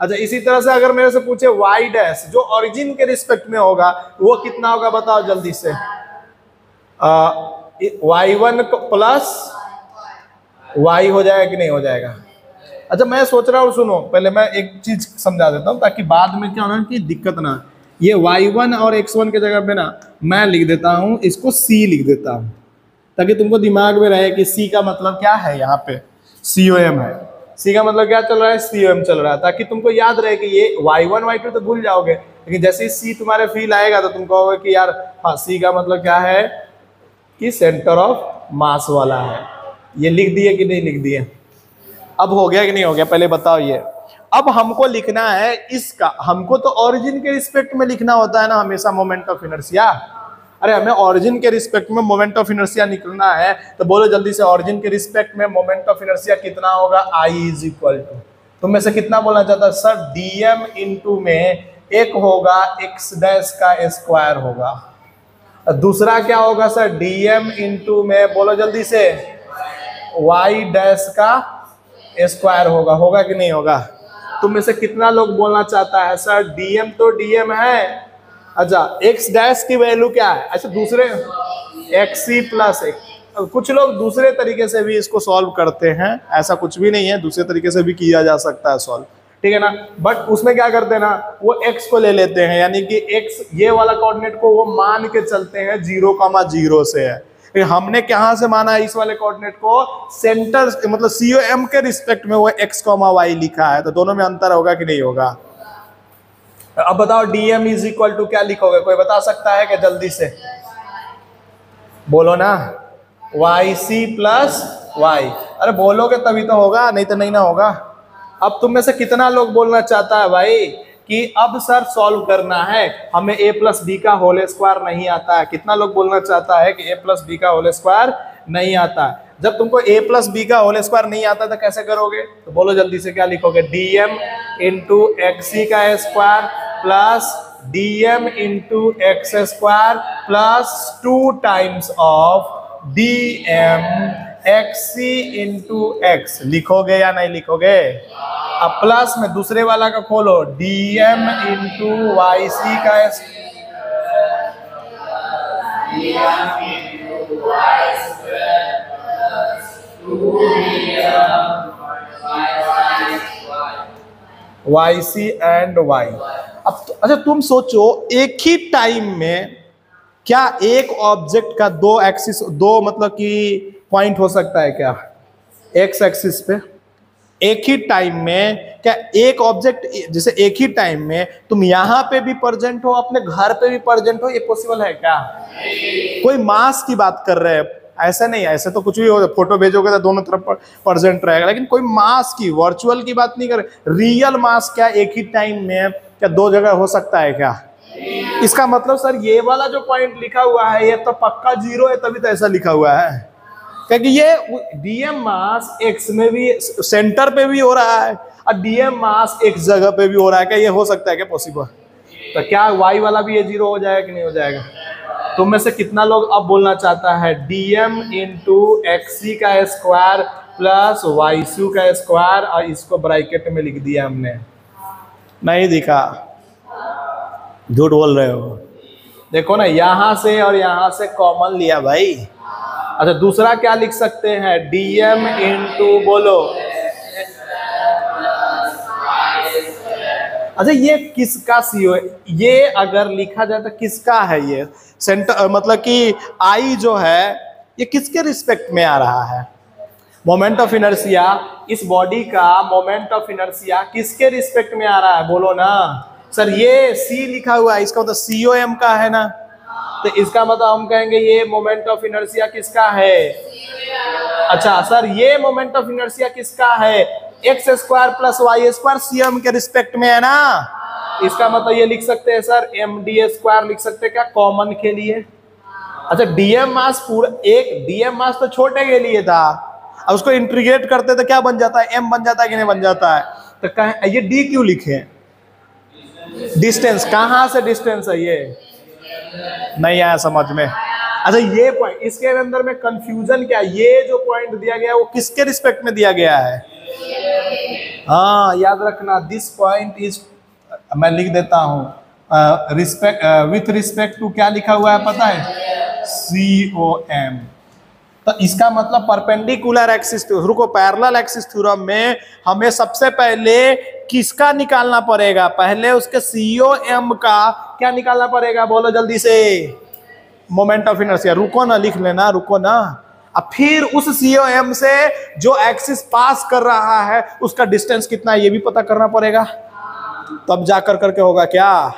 अच्छा, इसी तरह से अगर मेरे से पूछे y' जो ओरिजिन के रिस्पेक्ट में होगा, वो कितना होगा बताओ जल्दी से। y1 प्लस y हो जाएगा कि नहीं हो जाएगा? अच्छा, मैं सोच रहा हूँ, सुनो पहले मैं एक चीज समझा देता हूँ ताकि बाद में क्या होना कि दिक्कत ना। ये y1 और x1 के जगह पे ना मैं लिख देता हूँ, इसको c लिख देता हूँ ताकि तुमको दिमाग में रहे कि c का मतलब क्या है। यहाँ पे COM है, c का मतलब क्या चल रहा है, COM चल रहा है, ताकि तुमको याद रहे कि ये y1 y2 तो भूल जाओगे, लेकिन जैसे ही c तुम्हारे फील आएगा तो तुम कहोगे कि यार हाँ, c का मतलब क्या है कि सेंटर ऑफ मास वाला है। ये लिख दिए कि नहीं लिख दिए? अब हो गया कि नहीं हो गया, पहले बताओ ये। अब हमको लिखना है इसका, हमको तो ओरिजिन के रिस्पेक्ट में लिखना होता है ना हमेशा मोमेंट ऑफ इनर्शिया। अरे हमें ओरिजिन के रिस्पेक्ट में मोमेंट ऑफ इनर्शिया निकलना है, तो बोलो जल्दी से, ओरिजिन के रिस्पेक्ट में मोमेंट ऑफ इनर्शिया कितना होगा? I इज इक्वल टू, तुम में से कितना बोलना चाहता है सर dm इंटू में एक होगा x डैश का स्क्वायर होगा, दूसरा क्या होगा सर dm इंटू में बोलो जल्दी से y डैश का स्क्वायर होगा कि नहीं होगा? तुम में से कितना लोग बोलना चाहता है सर dm तो dm है, अच्छा x डैश की वैल्यू क्या है? अच्छा दूसरे xc प्लस x। कुछ लोग दूसरे तरीके से भी इसको सॉल्व करते हैं, ऐसा कुछ भी नहीं है, दूसरे तरीके से भी किया जा सकता है सॉल्व, ठीक है ना। बट उसमें क्या करते हैं ना, वो x को ले लेते हैं, यानी कि x ये वाला कोऑर्डिनेट को वो मान के चलते हैं 0,0 से है। हमने कहाँ से माना है इस वाले कोऑर्डिनेट को? सेंटर मतलब COM के रिस्पेक्ट में वो x, y लिखा है, तो दोनों में अंतर होगा कि नहीं होगा? अब बताओ dm इज इक्वल टू क्या लिखोगे? कोई बता सकता है क्या? जल्दी से बोलो ना, yc प्लस y। अरे बोलोगे तभी तो होगा, नहीं तो नहीं ना होगा। अब तुम में से कितना लोग बोलना चाहता है भाई कि अब सर सॉल्व करना है, हमें a प्लस बी का होल स्क्वायर नहीं आता है? कितना लोग बोलना चाहता है कि a प्लस बी का होल स्क्वायर नहीं आता है? जब तुमको a प्लस बी का होल स्क्वायर नहीं आता तो कैसे करोगे? तो बोलो जल्दी से क्या लिखोगे? dm इंटू एक्सी का square plus dm into x square plus 2 times of dm xc into x. लिखोगे या नहीं लिखोगे? अब प्लस में दूसरे वाला का खोलो, dm इंटू yc का yc एंड y। अब अच्छा तुम सोचो, एक ही टाइम में क्या एक ऑब्जेक्ट का दो एक्सिस, दो मतलब कि पॉइंट हो सकता है क्या? एक्स एक्सिस पे एक ही टाइम में क्या एक ऑब्जेक्ट, जैसे एक ही टाइम में तुम यहाँ पे भी प्रेजेंट हो, अपने घर पे भी प्रेजेंट हो, ये पॉसिबल है क्या? कोई मास की बात कर रहे हैं, ऐसा नहीं है, ऐसे तो कुछ भी हो, फोटो भेजोगे तो दोनों तरफ प्रेजेंट रहेगा, लेकिन कोई मास की, वर्चुअल की बात नहीं कर रहे। रियल मास क्या एक ही टाइम में क्या दो जगह हो सकता है क्या? इसका मतलब सर ये वाला जो पॉइंट लिखा हुआ है ये तो पक्का 0 है, तभी तो ऐसा लिखा हुआ है, क्योंकि ये dm मास x में भी सेंटर पे भी हो रहा है और dm मास x जगह पे भी हो रहा है। क्या ये हो सकता है क्या पॉसिबल? तो क्या y वाला भी ये 0 हो जाएगा कि नहीं हो जाएगा? तुम में से कितना लोग अब बोलना चाहता है dm इंटू एक्सी का स्क्वायर प्लस yc का स्क्वायर, और इसको ब्रैकेट में लिख दिया हमने? नहीं दिखा, झूठ बोल रहे हो। देखो ना, यहां से और यहां से कॉमन लिया भाई। अच्छा दूसरा क्या लिख सकते हैं? dm इंटू बोलो, अच्छा ये किसका CO है? ये अगर लिखा जाए तो किसका है? ये सेंटर मतलब कि I जो है ये किसके रिस्पेक्ट में आ रहा है? मोमेंट ऑफ इनर्शिया, इस बॉडी का मोमेंट ऑफ इनर्शिया किसके रिस्पेक्ट में आ रहा है? बोलो ना सर, ये C लिखा हुआ है, इसका मतलब COM का है ना, तो इसका मतलब हम कहेंगे ये मोमेंट ऑफ इनर्शिया किसका है? अच्छा सर ये मोमेंट ऑफ इनर्शिया किसका है? X square plus Y square CM के रिस्पेक्ट में है ना, इसका मतलब ये लिख सकते हैं सर md स्क्वायर लिख सकते हैं क्या कॉमन के लिए? अच्छा dm मास पूरा, एक dm मास तो छोटे के लिए था, अब उसको इंटीग्रेट करते तो क्या बन जाता है? m बन जाता है कि नहीं बन जाता है? तो कहें ये d क्यों लिखे? डिस्टेंस, कहां से डिस्टेंस है? ये नहीं आया समझ में? अच्छा ये पॉइंट, इसके अंदर में कंफ्यूजन क्या? ये जो पॉइंट दिया गया है वो किसके रिस्पेक्ट में दिया गया है? हाँ याद रखना, दिस पॉइंट इज, मैं लिख देता हूं रिस्पेक्ट, विथ रिस्पेक्ट टू क्या लिखा हुआ है पता है? COM। तो इसका मतलब परपेंडिकुलर एक्सिस, रुको, पैरेलल एक्सिस थ्योरम में हमें सबसे पहले किसका निकालना पड़ेगा? पहले उसके COM का क्या निकालना पड़ेगा? बोलो जल्दी से, मोमेंट ऑफ इनर्शिया। रुको ना, लिख लेना, रुको ना। अब फिर उस COM से जो एक्सिस पास कर रहा है उसका डिस्टेंस कितना है ये भी पता करना पड़ेगा, तब जाकर करके होगा क्या?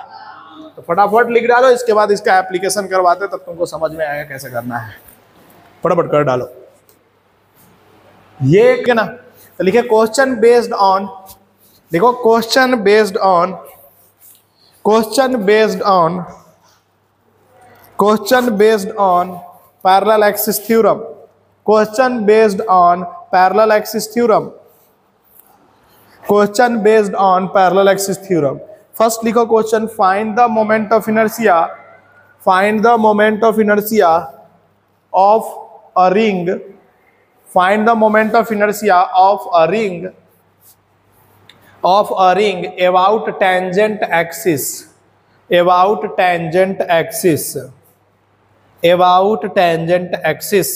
तो फटाफट लिख डालो, इसके बाद इसका एप्लीकेशन करवाते तब तुमको समझ में आएगा कैसे करना है। फटाफट कर डालो ये क्या ना, तो लिखे क्वेश्चन बेस्ड ऑन, देखो question based on parallel axis theorem, question based on parallel axis theorem. Question based on parallel axis theorem. First लिखो question, find the moment of inertia, find the moment of inertia of a ring, find the moment of inertia of a ring about tangent axis, about tangent axis, about tangent axis,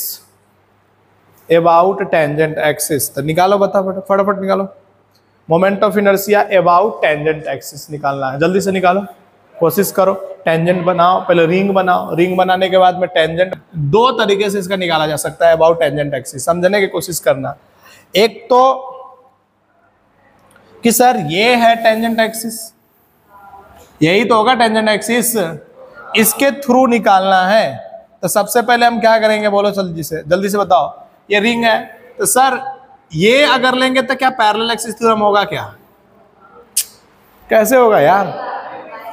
about tangent axis। तो निकालो, बता फटाफट निकालो। Moment of inertia about tangent axis निकालना है, जल्दी से निकालो, कोशिश करो। टेंजेंट बनाओ, पहले रिंग बनाओ, रिंग बनाने के बाद में टेंजेंट। दो तरीके से इसका निकाला जा सकता है अबाउट टेंजेंट एक्सिस, समझने की कोशिश करना। एक तो कि सर ये है टेंजेंट एक्सिस, यही तो होगा टेंजेंट एक्सिस, इसके थ्रू निकालना है। तो सबसे पहले हम क्या करेंगे, बोलो जल्दी से बताओ। ये रिंग है, तो सर ये अगर लेंगे तो क्या पैरेलल एक्सिस थ्योरम होगा क्या? कैसे होगा यार,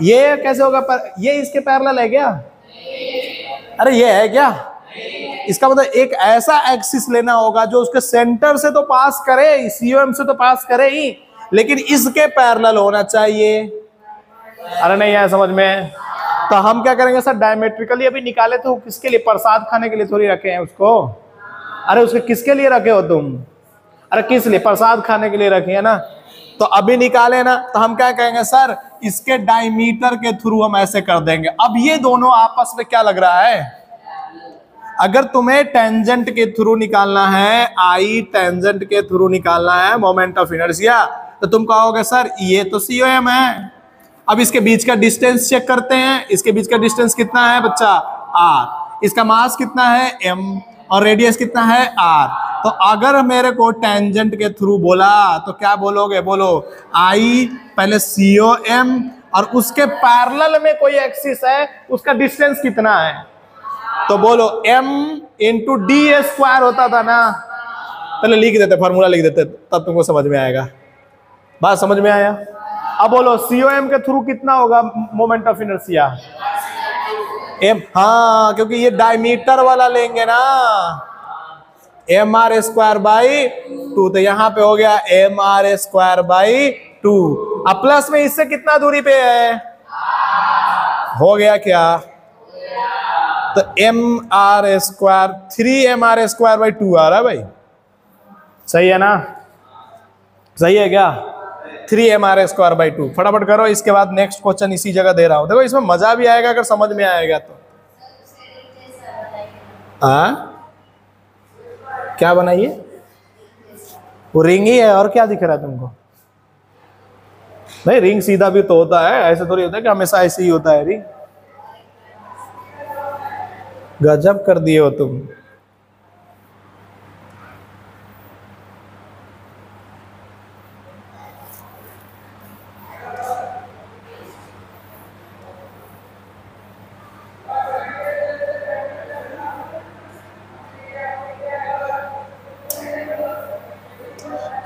ये कैसे होगा? ये इसके पैरेलल है क्या? अरे ये है क्या? इसका मतलब एक ऐसा एक्सिस लेना होगा जो उसके सेंटर से तो पास करे, सीओएम से तो पास करे ही, लेकिन इसके पैरेलल होना चाहिए। अरे नहीं आया समझ में? तो हम क्या करेंगे सर, डायमेट्रिकली अभी निकाले तो किसके लिए? प्रसाद खाने के लिए थोड़ी रखे हैं उसको। अरे उसके किसके लिए रखे हो तुम? अरे किस लिए? प्रसाद खाने के लिए रखे है ना। तो अभी निकाले ना, तो हम क्या कहेंगे सर, इसके डायमीटर के थ्रू हम ऐसे कर देंगे। अब ये दोनों आपस में क्या लग रहा है? अगर तुम्हें टेंजेंट के थ्रू निकालना है, आई टेंजेंट के थ्रू निकालना है मोमेंट ऑफ इनर्शिया, तो तुम कहोगे सर ये तो सीओएम है। अब इसके बीच का डिस्टेंस चेक करते हैं। इसके बीच का डिस्टेंस कितना है बच्चा? आर। इसका मास कितना है? एम। और रेडियस कितना है? आर। तो अगर मेरे को टेंजेंट के थ्रू बोला तो क्या बोलोगे? बोलो आई पहले सीओएम और उसके पैरेलल में कोई एक्सिस है, उसका डिस्टेंस कितना है? तो बोलो m इंटू डी स्क्वायर होता था ना। पहले लिख देते, फॉर्मूला लिख देते, तब तुमको समझ में आएगा। बात समझ में आया? अब बोलो सीओएम के थ्रू कितना होगा मोमेंट ऑफ इनर्शिया? एम। हाँ, क्योंकि ये डायमीटर वाला लेंगे ना, एम आर स्क्वायर बाई 2। तो यहां पे हो गया एम आर स्क्वायर बाई 2। अब प्लस में इससे कितना दूरी पे है? हो गया क्या? तो एम आर स्क्वायर 3 बाई 2 आ रहा है भाई, सही है ना? सही है क्या? 3 बाई 2। फटाफट करो। इसके बाद नेक्स्ट क्वेश्चन इसी जगह दे रहा हूं, देखो इसमें मजा भी आएगा अगर समझ में आएगा तो। क्या बनाइए? वो रिंग ही है, और क्या दिख रहा है तुमको? नहीं, रिंग सीधा भी तो होता है, ऐसे थोड़ी होता है कि हमेशा ऐसे ही होता है रिंग। गजब कर दिए हो तुम।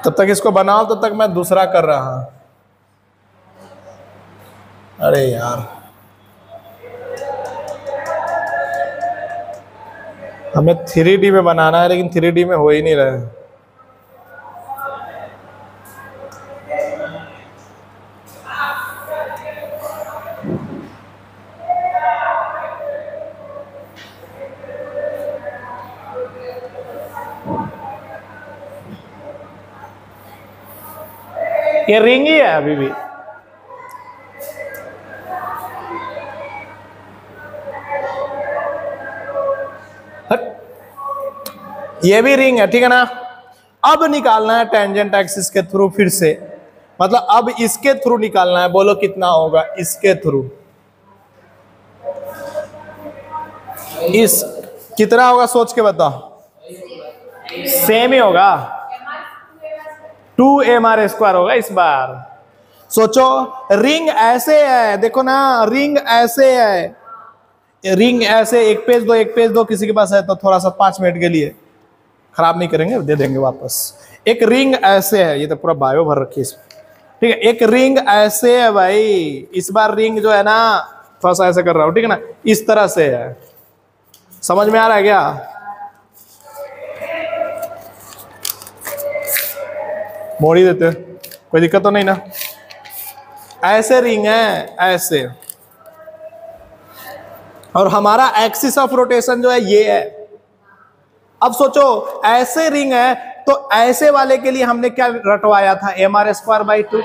तब तक इसको बनाओ, तब तक मैं दूसरा कर रहा हूं। अरे यार, हमें 3D में बनाना है, लेकिन 3D में हो ही नहीं रहा है। ये रिंग ही है अभी भी। ये भी रिंग है, ठीक है ना? अब निकालना है टेंजेंट एक्सिस के थ्रू फिर से, मतलब अब इसके थ्रू निकालना है। बोलो कितना होगा इसके थ्रू? इस कितना होगा सोच के बताओ। सेम ही होगा, 2mr² होगा इस बार। सोचो, रिंग ऐसे है, देखो ना, रिंग ऐसे है, रिंग ऐसे। एक पेज दो किसी के पास है तो थोड़ा सा 5 मिनट के लिए, खराब नहीं करेंगे, दे देंगे वापस। एक रिंग ऐसे है, ये तो पूरा बायो भर रखी है इसमें, ठीक है? एक रिंग ऐसे है भाई। इस बार रिंग जो है ना, थोड़ा सा ऐसे कर रहा हूं, ठीक है ना? इस तरह से है। समझ में आ रहा है क्या? मोड़ ही देते, कोई दिक्कत तो नहीं ना? ऐसे रिंग है ऐसे, और हमारा एक्सिस ऑफ रोटेशन जो है ये है। अब सोचो ऐसे रिंग है तो ऐसे वाले के लिए हमने क्या रटवाया था, mr²/2।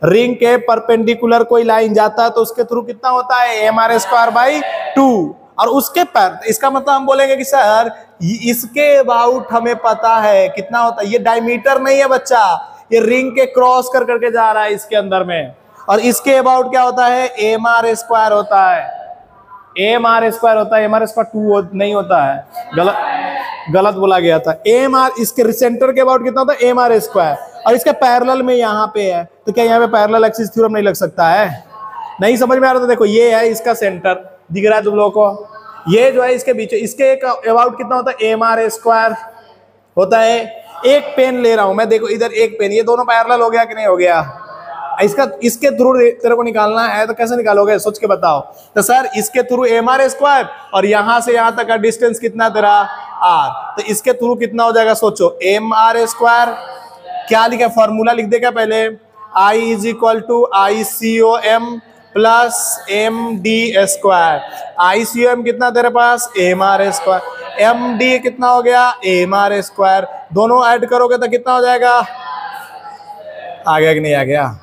रिंग के परपेंडिकुलर कोई लाइन जाता है तो उसके थ्रू कितना होता है, mr²/2। और उसके पर इसका मतलब हम बोलेंगे कि सर इसके अबाउट हमें पता है कितना होता है। ये डायमीटर नहीं है बच्चा, ये रिंग के क्रॉस कर करके जा रहा है इसके अंदर में। और इसके अबाउट क्या होता है, mr² होता है, mr² होता है, mr²2 नहीं होता है। गलत बोला गया था। mr इसके सेंटर के अबाउट कितना होता है, mr²। और इसके पैरेलल में यहाँ पे है, तो क्या यहाँ पे पैरेलल एक्सिस थ्योरम नहीं लग सकता है? नहीं समझ में आ रहा था? देखो ये है इसका सेंटर, दिख रहा है तुम लोगों को, ये जो है इसके बीच, इसके एक अबाउट कितना होता है, mr² होता है। एक पेन ले रहा हूं मैं, देखो इधर एक पेन, ये दोनों पैरेलल हो गया कि नहीं हो गया? इसके थ्रू तेरे को निकालना है तो कैसे निकालोगे, सोच के बताओ। तो सर इसके थ्रू mr² और यहां से यहां तक का डिस्टेंस कितना तेरा r, तो इसके थ्रू कितना हो जाएगा, सोचो mr²। क्या लिखा, फॉर्मूला लिख देगा पहले, I = ICOM plus md²। ICOM कितना तेरे पास, mr²। md कितना हो गया, mr²। दोनों ऐड करोगे तो कितना हो जाएगा, आ गया कि नहीं आ गया?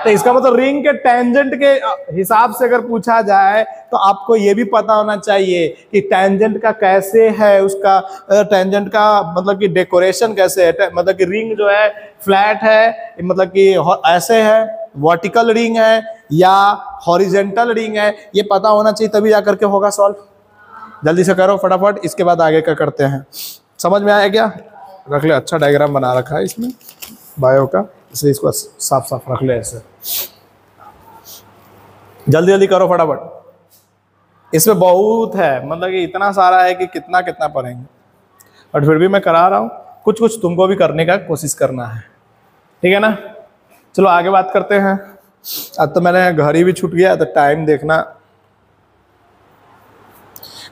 तो इसका मतलब रिंग के टेंजेंट के हिसाब से अगर पूछा जाए तो आपको ये भी पता होना चाहिए कि टेंजेंट का कैसे है, उसका टेंजेंट का मतलब कि डेकोरेशन कैसे है। मतलब कि रिंग जो है फ्लैट है, मतलब कि ऐसे है, वर्टिकल रिंग है या हॉरिजेंटल रिंग है, ये पता होना चाहिए, तभी जाकर के होगा सॉल्व। जल्दी से करो फटाफट, इसके बाद आगे क्या करते हैं। समझ में आया क्या? रख ले, अच्छा डायग्राम बना रखा है इसमें बायो का, इसलिए इसको साफ साफ रख ले ऐसे। जल्दी जल्दी करो फटाफट, इसमें बहुत है, मतलब कि इतना सारा है कि कितना कितना पढ़ेंगे, और फिर भी मैं करा रहा हूँ। कुछ कुछ तुमको भी करने का कोशिश करना है, ठीक है ना? चलो आगे बात करते हैं। अब तो मैंने घड़ी भी छूट गया, तो टाइम देखना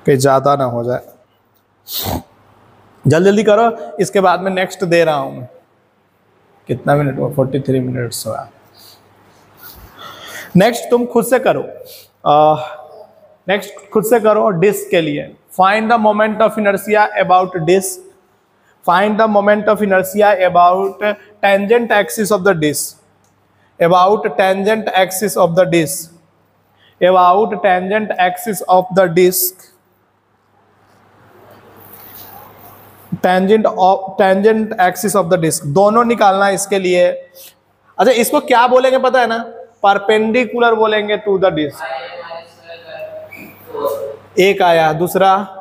कहीं ज़्यादा ना हो जाए। जल्दी जल्दी करो, इसके बाद में नेक्स्ट दे रहा हूँ। कितना मिनट हुआ, 43 मिनट्स हुआ। नेक्स्ट तुम खुद से करो, नेक्स्ट खुद से करो डिस्क के लिए। Find the moment of inertia about disc, find the moment of inertia about tangent axis of the disc, about tangent axis of the disk, about tangent axis of the disk, tangent axis of the disk, दोनों निकालना है इसके लिए। अच्छा इसको क्या बोलेंगे पता है ना, परपेंडिकुलर बोलेंगे टू द डिस्क। एक आया, दूसरा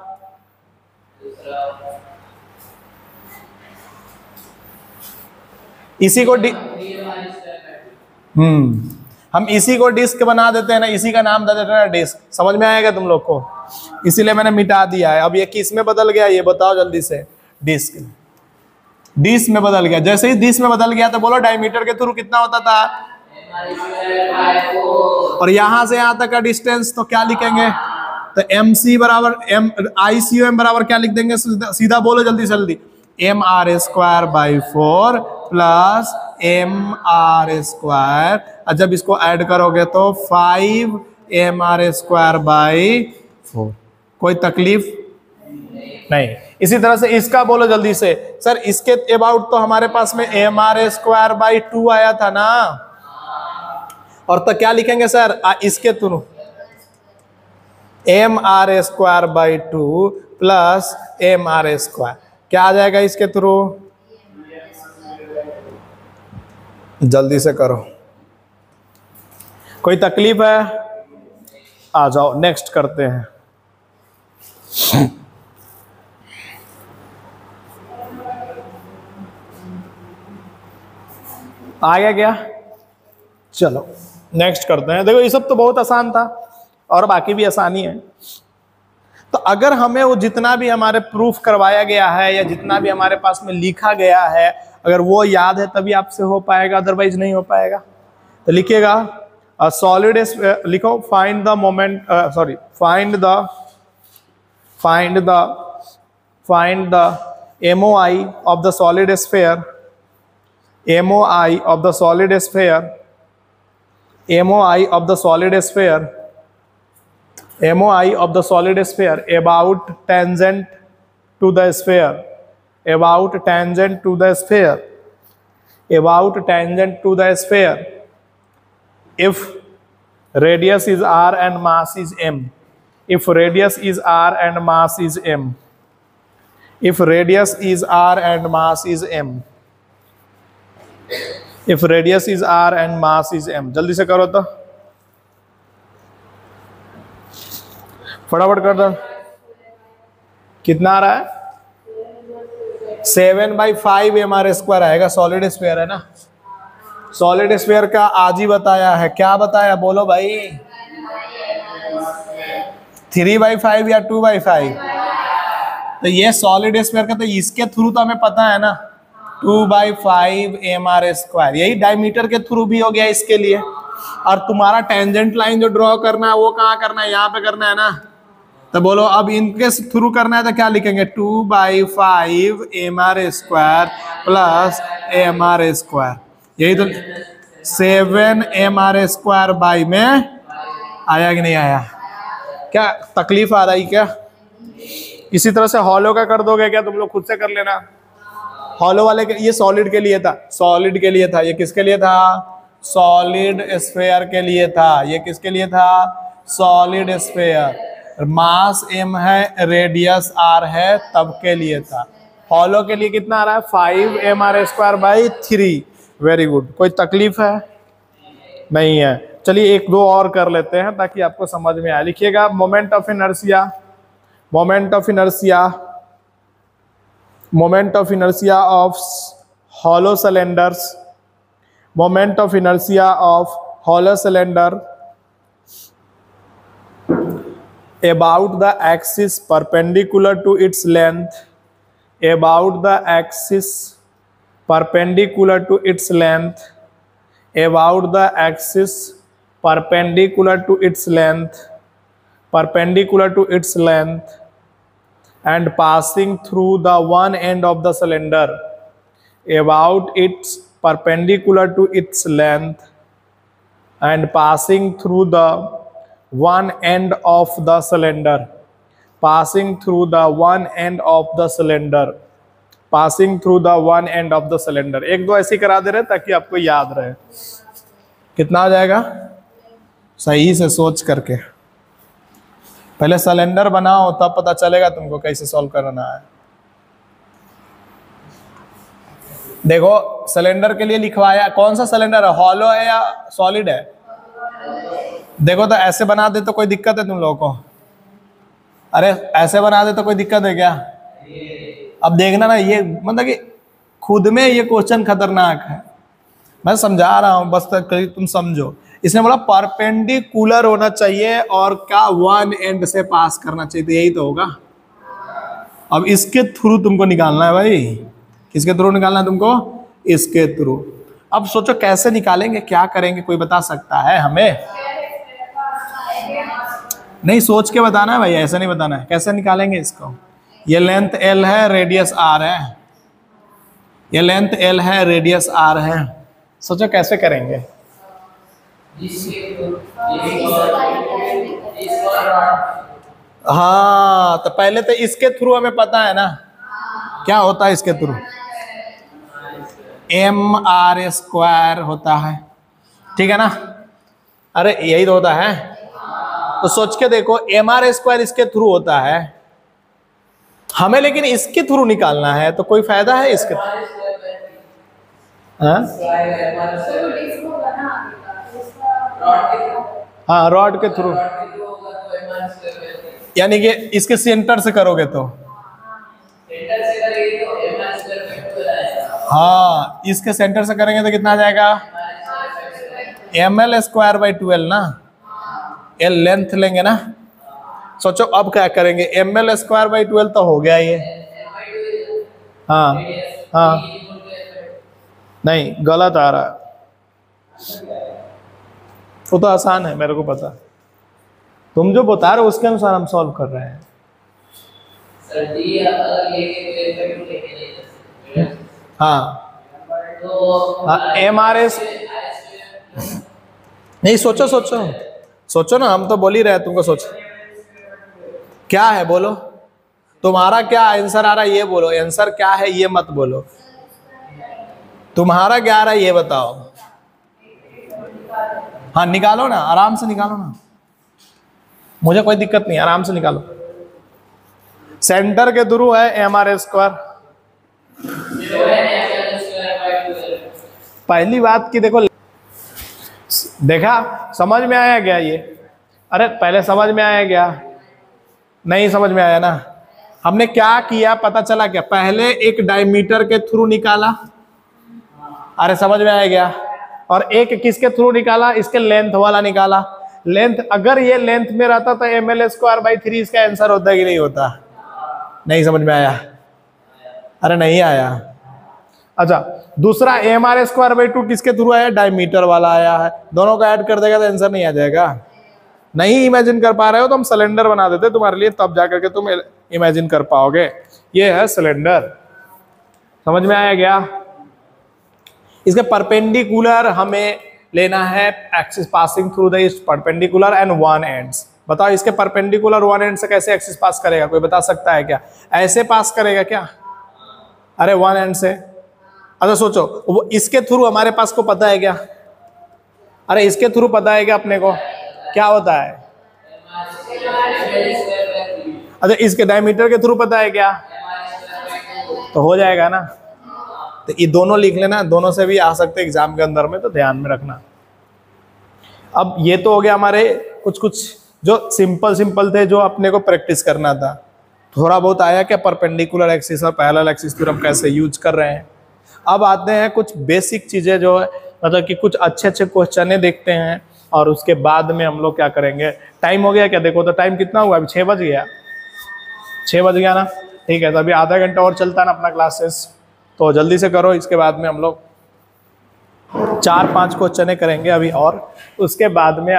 इसी को हम इसी को डिस्क बना देते हैं ना, इसी का नाम दे देते हैं ना डिस्क। समझ में आएगा तुम लोग को? इसीलिए मैंने मिटा दिया है। अब ये किस में बदल गया ये बताओ जल्दी से, डिस्क, डिस्क में बदल गया। जैसे ही डिस्क में बदल गया तो बोलो डायमीटर के थ्रू कितना होता था, और यहां से यहां तक का डिस्टेंस तो क्या लिखेंगे, तो MC बराबर ICOM बराबर क्या लिख देंगे, सीधा बोलो जल्दी से जल्दी, mr²/4 प्लस mr²। और जब इसको ऐड करोगे तो 5 mr²/4। कोई तकलीफ नहीं। इसी तरह से इसका बोलो जल्दी से, सर इसके अबाउट तो हमारे पास में mr²/2 आया था ना, और तो क्या लिखेंगे सर इसके थ्रू, mr²/2 प्लस mr²। क्या आ जाएगा इसके थ्रू, जल्दी से करो। कोई तकलीफ है? आ जाओ नेक्स्ट करते हैं। आ गया क्या? चलो नेक्स्ट करते हैं। देखो ये सब तो बहुत आसान था, और बाकी भी आसानी है। तो अगर हमें वो जितना भी हमारे प्रूफ करवाया गया है या जितना भी हमारे पास में लिखा गया है, अगर वो याद है तभी आपसे हो पाएगा, अदरवाइज नहीं हो पाएगा। तो लिखिएगा सॉलिड, लिखो find the moment, sorry find the MOI of the solid sphere, MOI of the solid sphere, MOI of the solid sphere, MOI of the solid sphere about tangent to the sphere, about tangent to the sphere, about tangent to the sphere, if radius is r and mass is m, if radius is r and mass is m, if radius is r and mass is m, if radius is r and mass is m, जल्दी से करो तो, फटाफट कर दो। कितना आ रहा है? 7/5 mr² आएगा। सॉलिड स्फीयर है ना, सॉलिड स्फीयर का आज ही बताया है। क्या बताया बोलो भाई? 3/5 या 2/5? तो ये सॉलिड स्फीयर का, तो इसके थ्रू तो हमें पता है ना 2/5 mr², यही डायमीटर के थ्रू भी हो गया इसके लिए। और तुम्हारा टेंजेंट लाइन जो ड्रॉ करना है वो कहाँ करना है? यहाँ पे करना है ना। तो बोलो अब इनके थ्रू करना है तो क्या लिखेंगे? 2/5 mr² प्लस mr², यही तो 7 mr² बाई में आया कि नहीं आया? क्या तकलीफ आ रही क्या? इसी तरह से हॉलो का कर दोगे क्या? तुम लोग खुद से कर लेना। हॉलो वाले के, ये सॉलिड के लिए था, सॉलिड के लिए था। ये किसके लिए था? सॉलिड स्फीयर के लिए था। ये किसके लिए था? Solid sphere. मास m है, रेडियस r है, तब के लिए था। हॉलो के लिए कितना आ रहा है? 5 mr²/3। Very good. कोई तकलीफ है? नहीं है। चलिए एक दो और कर लेते हैं ताकि आपको समझ में आए। लिखिएगा moment of inertia, moment of inertia, moment of inertia of hollow cylinders, moment of inertia of hollow cylinder about the axis perpendicular to its length, about the axis perpendicular to its length, about the axis perpendicular to its length, perpendicular to its length, and passing through the one end of the cylinder, about its perpendicular to its length, and passing through the one end of the cylinder, passing through the one end of the cylinder, passing through the one end of the cylinder। एक दो ऐसी करा दे रहे ताकि आपको याद रहे। कितना आ जाएगा? सही से सोच करके पहले सिलेंडर बनाओ, तब पता चलेगा तुमको कैसे सॉल्व करना है। देखो सिलेंडर के लिए लिखवाया, कौन सा सिलेंडर है? हॉलो है या सॉलिड है? देखो तो ऐसे बना दे तो कोई दिक्कत है तुम लोगों को? अरे ऐसे बना दे तो कोई दिक्कत है क्या? अब देखना ना, ये मतलब कि खुद में ये क्वेश्चन खतरनाक है। मैं समझा रहा हूं बस तुम समझो। इसने बोला परपेंडिकुलर होना चाहिए और क्या वन एंड से पास करना चाहिए, तो यही तो होगा। अब इसके थ्रू तुमको निकालना है भाई। किसके थ्रू निकालना है तुमको? इसके थ्रू। अब सोचो कैसे निकालेंगे, क्या करेंगे? कोई बता सकता है हमें? नहीं, सोच के बताना है भाई, ऐसा नहीं बताना है। कैसे निकालेंगे इसको? ये लेंथ L है, रेडियस R है। ये लेंथ L है, रेडियस R है। सोचो कैसे करेंगे? हाँ, तो पहले तो इसके थ्रू हमें पता है ना क्या होता है। इसके थ्रू mr² होता है, ठीक है ना? अरे यही तो होता है। तो सोच के देखो, mr² इसके थ्रू होता है हमें, लेकिन इसके थ्रू निकालना है तो कोई फायदा है इसके? हाँ, रॉड के थ्रू, यानी कि इसके सेंटर से करोगे तो हाँ, इसके सेंटर से करेंगे तो कितना आ जाएगा? ml²/12 ना। L लेंथ लेंगे ना। सोचो अब क्या करेंगे? ml²/12 तो हो गया ये। हाँ हाँ, नहीं गलत आ रहा है। वो तो आसान है, मेरे को पता। तुम जो बता रहे हो उसके अनुसार हम सॉल्व कर रहे हैं। हाँ, MRS नहीं, सोचो सोचो सोचो ना, हम तो बोल ही रहे हैं, तुमको सोचो क्या है, बोलो तुम्हारा क्या आंसर आ रहा है, ये बोलो। आंसर क्या है ये मत बोलो, तुम्हारा क्या आ रहा है ये बताओ। हाँ निकालो ना, आराम से निकालो ना, मुझे कोई दिक्कत नहीं, आराम से निकालो। सेंटर के थ्रू है MR²। पहली बात की देखो, देखा समझ में आया क्या ये? अरे पहले समझ में आया क्या? नहीं समझ में आया ना। हमने क्या किया पता चला क्या? पहले एक डायमीटर के थ्रू निकाला, अरे समझ में आया क्या? और एक किसके थ्रू निकाला? इसके लेंथ वाला निकाला। लेंथ, अगर ये लेंथ में रहता तो ML²/3 इसका आंसर होता कि नहीं होता? नहीं समझ में आया? अरे नहीं आया। अच्छा दूसरा MR²/2 किसके थ्रू आया? डायमीटर वाला आया है। दोनों को ऐड कर देगा तो आंसर नहीं आ जाएगा? नहीं इमेजिन कर पा रहे हो तो हम सिलेंडर बना देते तुम्हारे लिए, तब जाकर के तुम इमेजिन कर पाओगे। ये है सिलेंडर, समझ में आया क्या? इसके परपेंडिकुलर हमें लेना है, axis passing through the perpendicular and one ends. बताओ इसके परपेंडिकुलर वन एंड से कैसे एक्सिस पास करेगा? कोई बता सकता है क्या? ऐसे पास करेगा क्या? अरे वन एंड से। अच्छा सोचो, वो इसके थ्रू हमारे पास को पता है क्या? अरे इसके थ्रू पता है क्या अपने को? क्या होता है? अच्छा इसके डायमीटर के थ्रू पता है क्या? तो हो जाएगा ना। तो ये दोनों लिख लेना, दोनों से भी आ सकते एग्जाम के अंदर में, तो ध्यान में रखना। अब ये तो हो गया हमारे कुछ कुछ जो सिंपल थे, जो अपने को प्रैक्टिस करना था। थोड़ा बहुत आया क्या परपेंडिकुलर एक्सिस और पैरेलल एक्सिस थ्योरम कैसे यूज कर रहे हैं। अब आते हैं कुछ बेसिक चीजें जो है, मतलब कि कुछ अच्छे क्वेश्चन देखते हैं, और उसके बाद में हम लोग क्या करेंगे। टाइम हो गया क्या? देखो तो टाइम कितना हुआ? अभी 6 बज गया। 6 बज गया ना, ठीक है। तो अभी आधा घंटा और चलता है ना अपना क्लासेस, तो जल्दी से करो। इसके बाद में हम लोग 4-5 क्वेश्चन करेंगे अभी, और उसके बाद में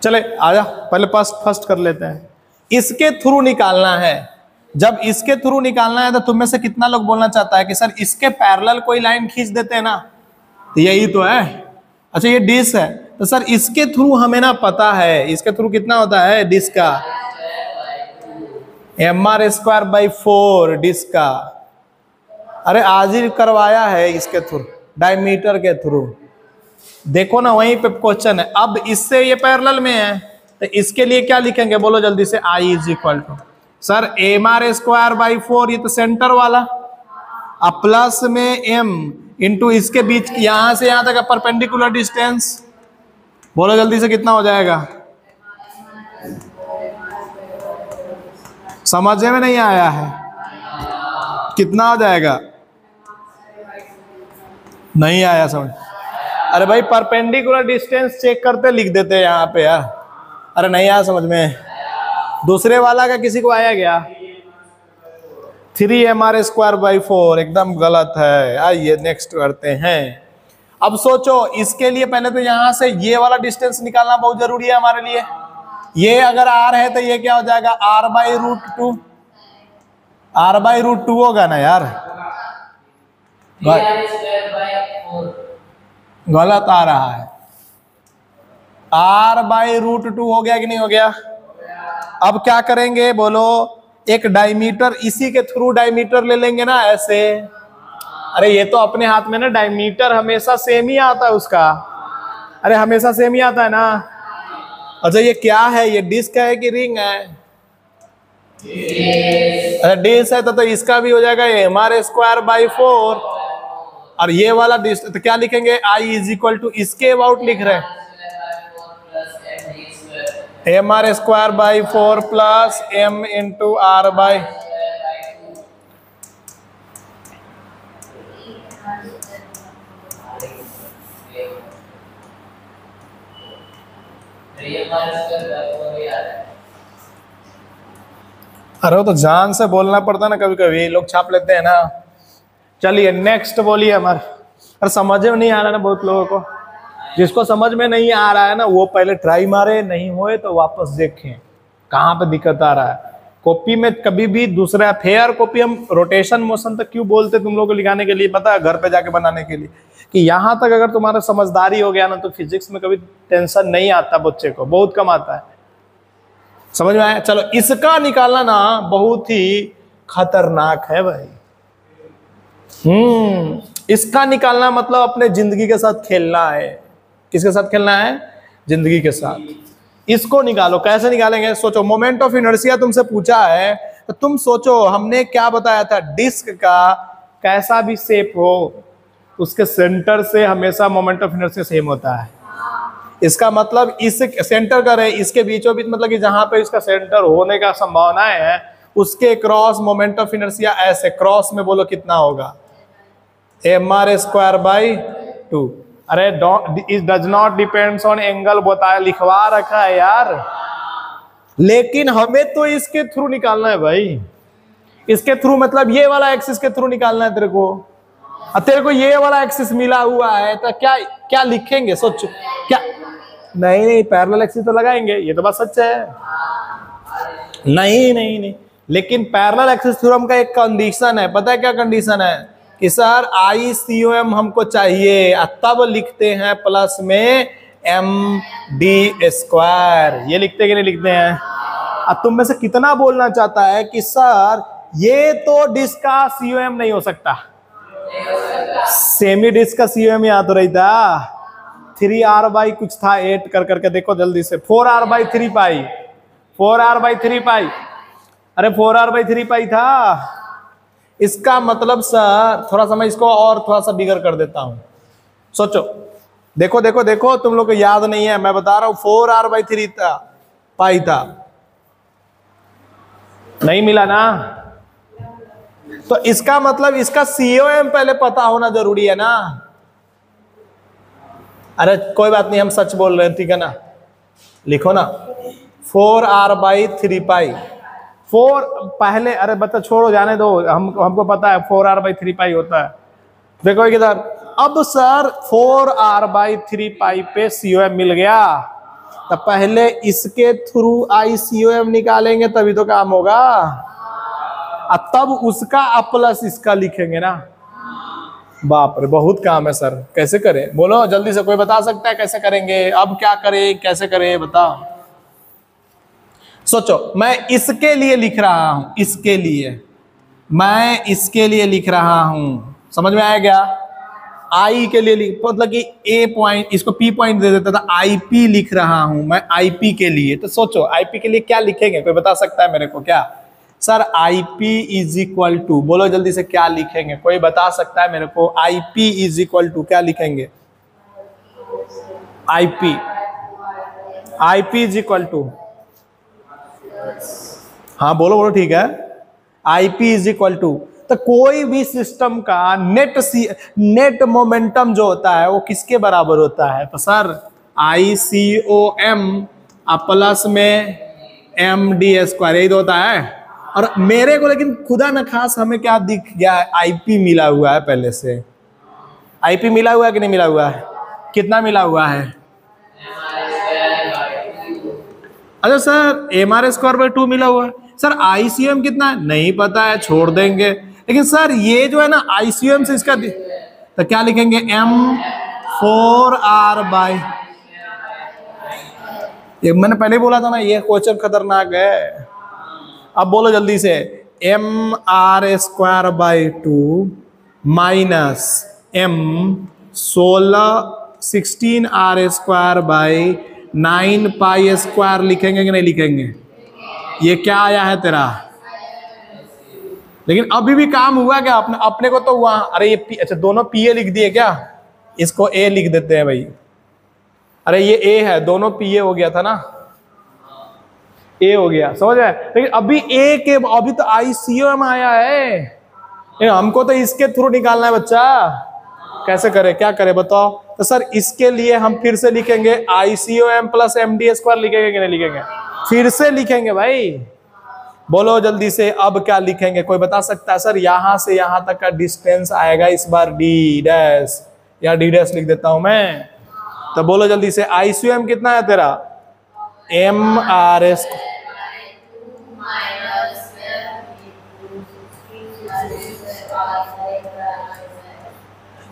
चले आजा, पहले फर्स्ट कर लेते हैं। इसके थ्रू निकालना है। जब इसके थ्रू निकालना है तो तुम में से कितना लोग बोलना चाहता है कि सर इसके पैरेलल कोई लाइन खींच देते हैं ना? तो यही तो है। अच्छा ये डिस्क है, तो सर इसके थ्रू हमें ना पता है, इसके थ्रू कितना होता है डिस्क का? MR²/4 डिस्क का। अरे आज ही करवाया है इसके थ्रू, डायमीटर के थ्रू। देखो ना वहीं पे क्वेश्चन है। अब इससे ये पैरेलल में है, तो इसके लिए क्या लिखेंगे बोलो जल्दी से? I = सर MR²/4, ये तो सेंटर वाला, अब प्लस में M इंटू इसके बीच यहां से यहां तक परपेंडिकुलर डिस्टेंस। बोलो जल्दी से कितना हो जाएगा? समझ में नहीं आया है? कितना हो जाएगा? नहीं आया समझ? अरे भाई परपेंडिकुलर डिस्टेंस चेक करते लिख देते हैं यहाँ पे यार। अरे नहीं आया समझ में? दूसरे वाला का किसी को आया क्या? 3MR²/4 एकदम गलत है। आइए नेक्स्ट करते हैं। अब सोचो इसके लिए पहले तो यहां से ये वाला डिस्टेंस निकालना बहुत जरूरी है हमारे लिए। ये अगर R है तो ये क्या हो जाएगा? R/√2। R/√2 होगा ना यार? गलत आ रहा है। R/√2 हो गया कि नहीं हो गया? अब क्या करेंगे बोलो? एक डायमीटर, इसी के थ्रू डायमीटर ले लेंगे ना ऐसे। अरे ये तो अपने हाथ में ना, डायमीटर हमेशा सेम ही आता है उसका। अरे हमेशा सेम ही आता है ना। अच्छा ये क्या है? ये डिस्क है कि रिंग है? अरे डिस्क है तो इसका भी हो जाएगा MR²/4, और ये वाला डिस्क तो क्या लिखेंगे? I इसके अबाउट लिख रहे हैं, MR²/4 plus M into R/। अरे वो तो जान से बोलना पड़ता है ना, कभी कभी लोग छाप लेते हैं ना। चलिए नेक्स्ट बोलिए। हमारे अरे समझ में नहीं आ रहा ना बहुत लोगों को। जिसको समझ में नहीं आ रहा है ना, वो पहले ट्राई मारे, नहीं हुए तो वापस देखें कहाँ पे दिक्कत आ रहा है। कॉपी में कभी भी दूसरा फेयर कॉपी हम रोटेशन मोशन तक क्यों बोलते तुम लोगों को लिखाने के लिए, पता है, घर पे जाके बनाने के लिए, कि यहां तक अगर तुम्हारा समझदारी हो गया ना तो फिजिक्स में कभी टेंशन नहीं आता बच्चे को, बहुत कम आता है। समझ में आया? चलो इसका निकालना ना बहुत ही खतरनाक है भाई। इसका निकालना मतलब अपने जिंदगी के साथ खेलना है। किसके साथ खेलना है? जिंदगी के साथ। इसको निकालो। कैसे निकालेंगे? सोचो, मोमेंट ऑफ इनर्शिया तुमसे पूछा है तो तुम सोचो, हमने क्या बताया था, डिस्क का कैसा भी शेप हो उसके सेंटर से हमेशा मोमेंट ऑफ इनर्शिया सेम होता है। इसका मतलब इस सेंटर का रहे, इसके बीचों बीच, मतलब कि जहां पे इसका सेंटर होने का संभावनाएं है उसके क्रॉस मोमेंट ऑफ इनर्शिया ऐसे क्रॉस में बोलो कितना होगा, mr²/2। अरे it does not depends on angle बताया, लिखवा रखा है यार, लेकिन हमें तो इसके थ्रू निकालना है भाई। इसके थ्रू मतलब ये वाला एक्सिस के थ्रू निकालना है तेरे को। तेरे को ये वाला एक्सिस मिला हुआ है तो क्या क्या लिखेंगे? सोचो क्या। नहीं पैरेलल एक्सिस तो लगाएंगे, ये तो बात सच है। नहीं, लेकिन पैरेलल एक्सिस थ्योरम का एक कंडीशन है, पता है क्या कंडीशन है? कि सर ICOM हमको चाहिए, तब लिखते हैं प्लस में MD²। ये लिखते कि नहीं लिखते हैं? अब तुम में से कितना बोलना चाहता है कि सर ये तो डिस्क का COM नहीं हो सकता? सेमी डिस्क का COM याद हो रही था, 3r/ कुछ था 8 कर करके, देखो जल्दी से, 4r/3 पाई, 4r/3 पाई। अरे 4r/3 पाई था। इसका मतलब सर थोड़ा सा मैं इसको और थोड़ा सा बिगर कर देता हूं। सोचो, देखो देखो देखो, तुम लोग को याद नहीं है, मैं बता रहा हूं, 4r/3 था, पाई था, नहीं मिला ना? तो इसका मतलब इसका COM पहले पता होना जरूरी है ना। अरे कोई बात नहीं, हम सच बोल रहे हैं, ठीक है ना? लिखो ना 4r/3 पाई। 4 पहले, अरे बता छोड़ो, जाने दो, हमको पता है 4r/3 पाई होता है। देखो किधर, अब सर 4r/3 पाई पे COM मिल गया, तो पहले इसके थ्रू ICOM निकालेंगे तभी तो काम होगा, तब उसका प्लस इसका लिखेंगे ना। बाप रे बहुत काम है सर, कैसे करें बोलो जल्दी से, कोई बता सकता है कैसे करेंगे? अब क्या करें, कैसे करें बताओ? सोचो, मैं इसके लिए लिख रहा हूं, इसके लिए मैं इसके लिए लिख रहा हूं, समझ में आया क्या? आई के लिए लिख, मतलब कि A पॉइंट, इसको P पॉइंट दे देता था, IP लिख रहा हूं मैं IP के लिए। तो सोचो IP के लिए क्या लिखेंगे, कोई बता सकता है मेरे को? क्या सर IP = बोलो जल्दी से क्या लिखेंगे, कोई बता सकता है मेरे को? IP = क्या लिखेंगे? IP = हाँ बोलो बोलो, ठीक है। IP = तो कोई भी सिस्टम का नेट मोमेंटम जो होता है वो किसके बराबर होता है? तो सर ICOM प्लस में MD², यही तो होता है। और मेरे को लेकिन खुदा न खास हमें क्या दिख गया है, IP मिला हुआ है पहले से। IP मिला हुआ है कि नहीं मिला हुआ है? कितना मिला हुआ है? अच्छा सर mr²/2 मिला हुआ है। सर ICOM कितना है? नहीं पता है, छोड़ देंगे। लेकिन सर ये जो है ना ICOM से इसका, तो क्या लिखेंगे? M4r/, ये मैंने पहले ही बोला था ना, ये क्वेश्चन खतरनाक है। अब बोलो जल्दी से, mr²/2 माइनस M16r²/9 π² लिखेंगे कि नहीं लिखेंगे? ये क्या आया है तेरा? लेकिन अभी भी काम हुआ क्या अपने को? तो हुआ। अरे ये अच्छा दोनों PA लिख दिए क्या? इसको A लिख देते हैं भाई। अरे ये A है, दोनों PA हो गया था ना, A हो गया, समझ आए? लेकिन अभी A के अभी तो ICOM आया है, हमको तो इसके थ्रू निकालना है बच्चा। कैसे करे, क्या करे बताओ? तो सर इसके लिए हम फिर से लिखेंगे ICOM प्लस MD² लिखेंगे कि नहीं लिखेंगे? फिर से लिखेंगे भाई। बोलो जल्दी से, अब क्या लिखेंगे, कोई बता सकता है? सर यहां से यहां तक का डिस्टेंस आएगा इस बार D' या D' लिख देता हूं मैं। तो बोलो जल्दी से, ICOM कितना है तेरा? MR²,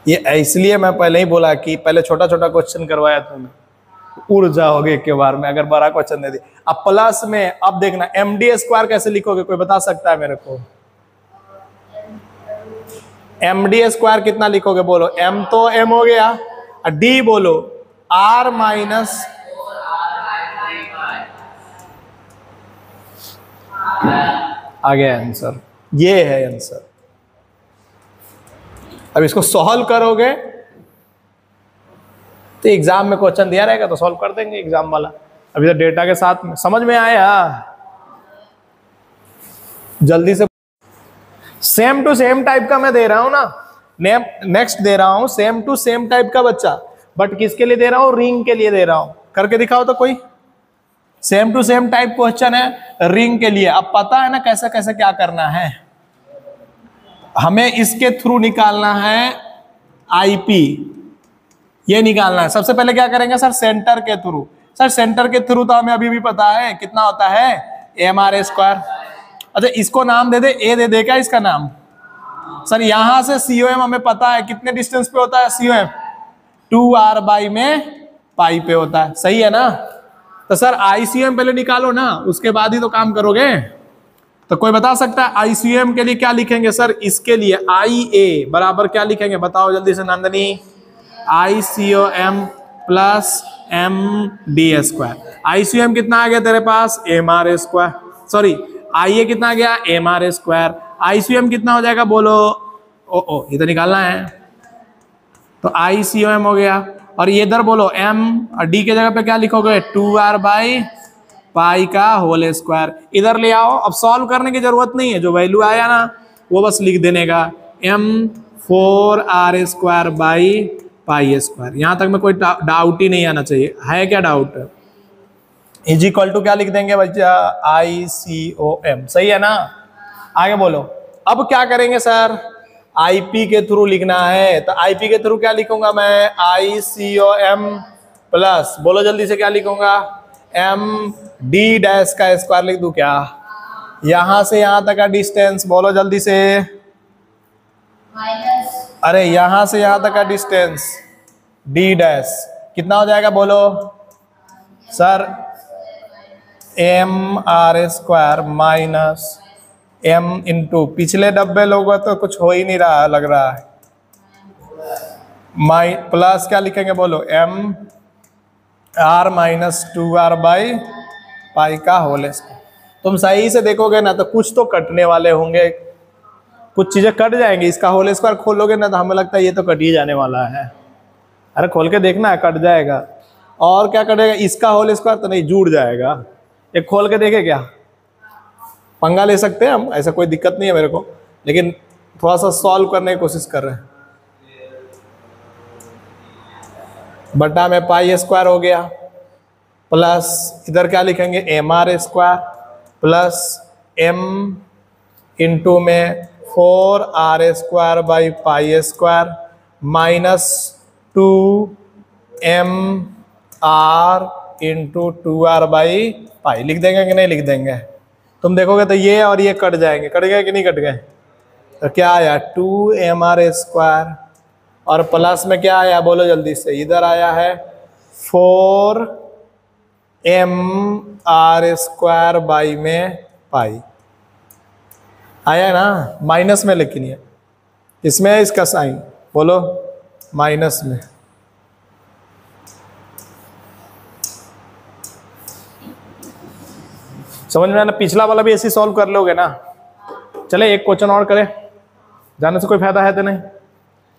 ये इसलिए मैं पहले ही बोला कि पहले छोटा छोटा क्वेश्चन करवाया तुमने, उड़ जाओगे एक के बार में अगर बड़ा क्वेश्चन दे दी। अब प्लस में अब देखना md स्क्वायर कैसे लिखोगे, कोई बता सकता है मेरे को? md स्क्वायर कितना लिखोगे बोलो? m तो m हो गया, d बोलो r माइनस आ गया आंसर, ये है आंसर। अब इसको सॉल्व करोगे तो एग्जाम में क्वेश्चन दिया रहेगा तो सॉल्व कर देंगे एग्जाम वाला। अभी तो डेटा के साथ में समझ में आया, जल्दी से। सेम टू सेम टाइप का मैं दे रहा हूं ना, नेक्स्ट दे रहा हूं सेम टू सेम टाइप का बच्चा, बट किसके लिए दे रहा हूं? रिंग के लिए दे रहा हूं। करके दिखाओ तो कोई। Same to same type question है रिंग के लिए। अब पता है ना कैसे कैसे क्या करना है, हमें इसके थ्रू निकालना है आईपी, ये निकालना है। सबसे पहले क्या करेंगे सर? सेंटर के थ्रू। सर सेंटर के थ्रू तो हमें अभी भी पता है कितना होता है, mr स्क्वायर। अच्छा इसको नाम दे दे, ए दे दे क्या इसका नाम? सर यहां से COM हमें पता है कितने डिस्टेंस पे होता है COM, 2r बाई में पाई पे होता है, सही है ना? तो सर ICM पहले निकालो ना, उसके बाद ही तो काम करोगे। तो कोई बता सकता है ICM के लिए क्या लिखेंगे? सर इसके लिए IA बराबर क्या लिखेंगे बताओ जल्दी से Nandini? ICOM plus md square. ICOM कितना आ गया तेरे पास? mr स्क्वायर, सॉरी IA कितना आ गया? mr square. ICOM कितना हो जाएगा बोलो? ओ ये तो निकालना है, तो ICOM हो गया। और ये इधर बोलो m और d के जगह पे क्या लिखोगे? 2r बाई पाई का होल स्क्वायर। इधर ले आओ, अब सॉल्व करने की जरूरत नहीं है, जो वैल्यू आया ना वो बस लिख देने का, m 4r square by pi square. यहां तक में कोई डाउट ही नहीं आना चाहिए, है क्या डाउट? इज इक्वल टू क्या लिख देंगे बच्चा? ICOM, सही है ना? आगे बोलो। अब क्या करेंगे सर? IP के थ्रू लिखना है, तो IP के थ्रू क्या लिखूंगा मैं? ICOM प्लस, बोलो जल्दी से क्या लिखूंगा? md डैश का स्क्वायर लिख दूं क्या? यहां से यहां तक का डिस्टेंस, बोलो जल्दी से। अरे यहां से यहां तक का डिस्टेंस d डैश कितना हो जाएगा बोलो? Sir mr square minus m into, पिछले डब्बे लोगों तो कुछ हो ही नहीं रहा लग रहा है, प्लस क्या लिखेंगे बोलो? m r minus 2r by pi का होल स्क्वायर। तुम सही से देखोगे ना तो कुछ तो कटने वाले होंगे, कुछ चीजें कट जाएंगी। इसका होल स्क्वायर खोलोगे ना तो हमें लगता है ये तो कट ही जाने वाला है। अरे खोल के देखना है, कट जाएगा। और क्या कटेगा? इसका होल स्क्वायर तो नहीं, जुड़ जाएगा। एक खोल के देखे क्या? पंगा ले सकते हैं हम, ऐसा कोई दिक्कत नहीं है मेरे को, लेकिन थोड़ा सा सॉल्व करने की कोशिश कर रहे हैं। बटा में पाई स्क्वायर हो गया, प्लस इधर क्या लिखेंगे? mr square plus m into में 4r square by pi square minus 2m r into 2r by pi. लिख देंगे कि नहीं लिख देंगे? तुम देखोगे तो ये और ये कट जाएंगे, कट गए कि नहीं कट गए? तो क्या आया? 2mr स्क्वायर और प्लस में क्या आया बोलो जल्दी से? इधर आया है 4mr स्क्वायर बाई में पाई आया ना, माइनस में, लेकिन ये इसमें है इसका साइन, बोलो माइनस में। समझ में आना? पिछला वाला भी ऐसे सॉल्व कर लोगे ना। चले एक क्वेश्चन और करें, जाने से कोई फायदा है तो नहीं?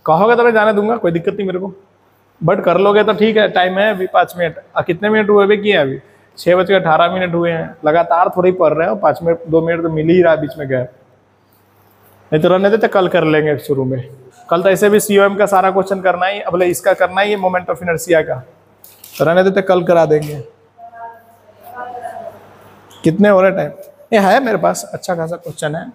कहोगे तो मैं जाने दूंगा, कोई दिक्कत नहीं मेरे को, बट कर लोगे तो ठीक है। टाइम है अभी 5 मिनट। कितने मिनट हुए अभी? किए अभी 6:18 हुए हैं। लगातार थोड़ी पढ़ रहे हो, 5 मिनट 2 मिनट तो मिल ही रहा है बीच में गैप। नहीं तो रहने देते, कल कर लेंगे शुरू में। कल तो ऐसे भी COM का सारा क्वेश्चन करना ही, अब इसका करना ही है मोमेंट ऑफ इनर्शिया का, तो रहने देते कल करा देंगे। कितने हो रहे टाइम? ये है मेरे पास अच्छा खासा क्वेश्चन है।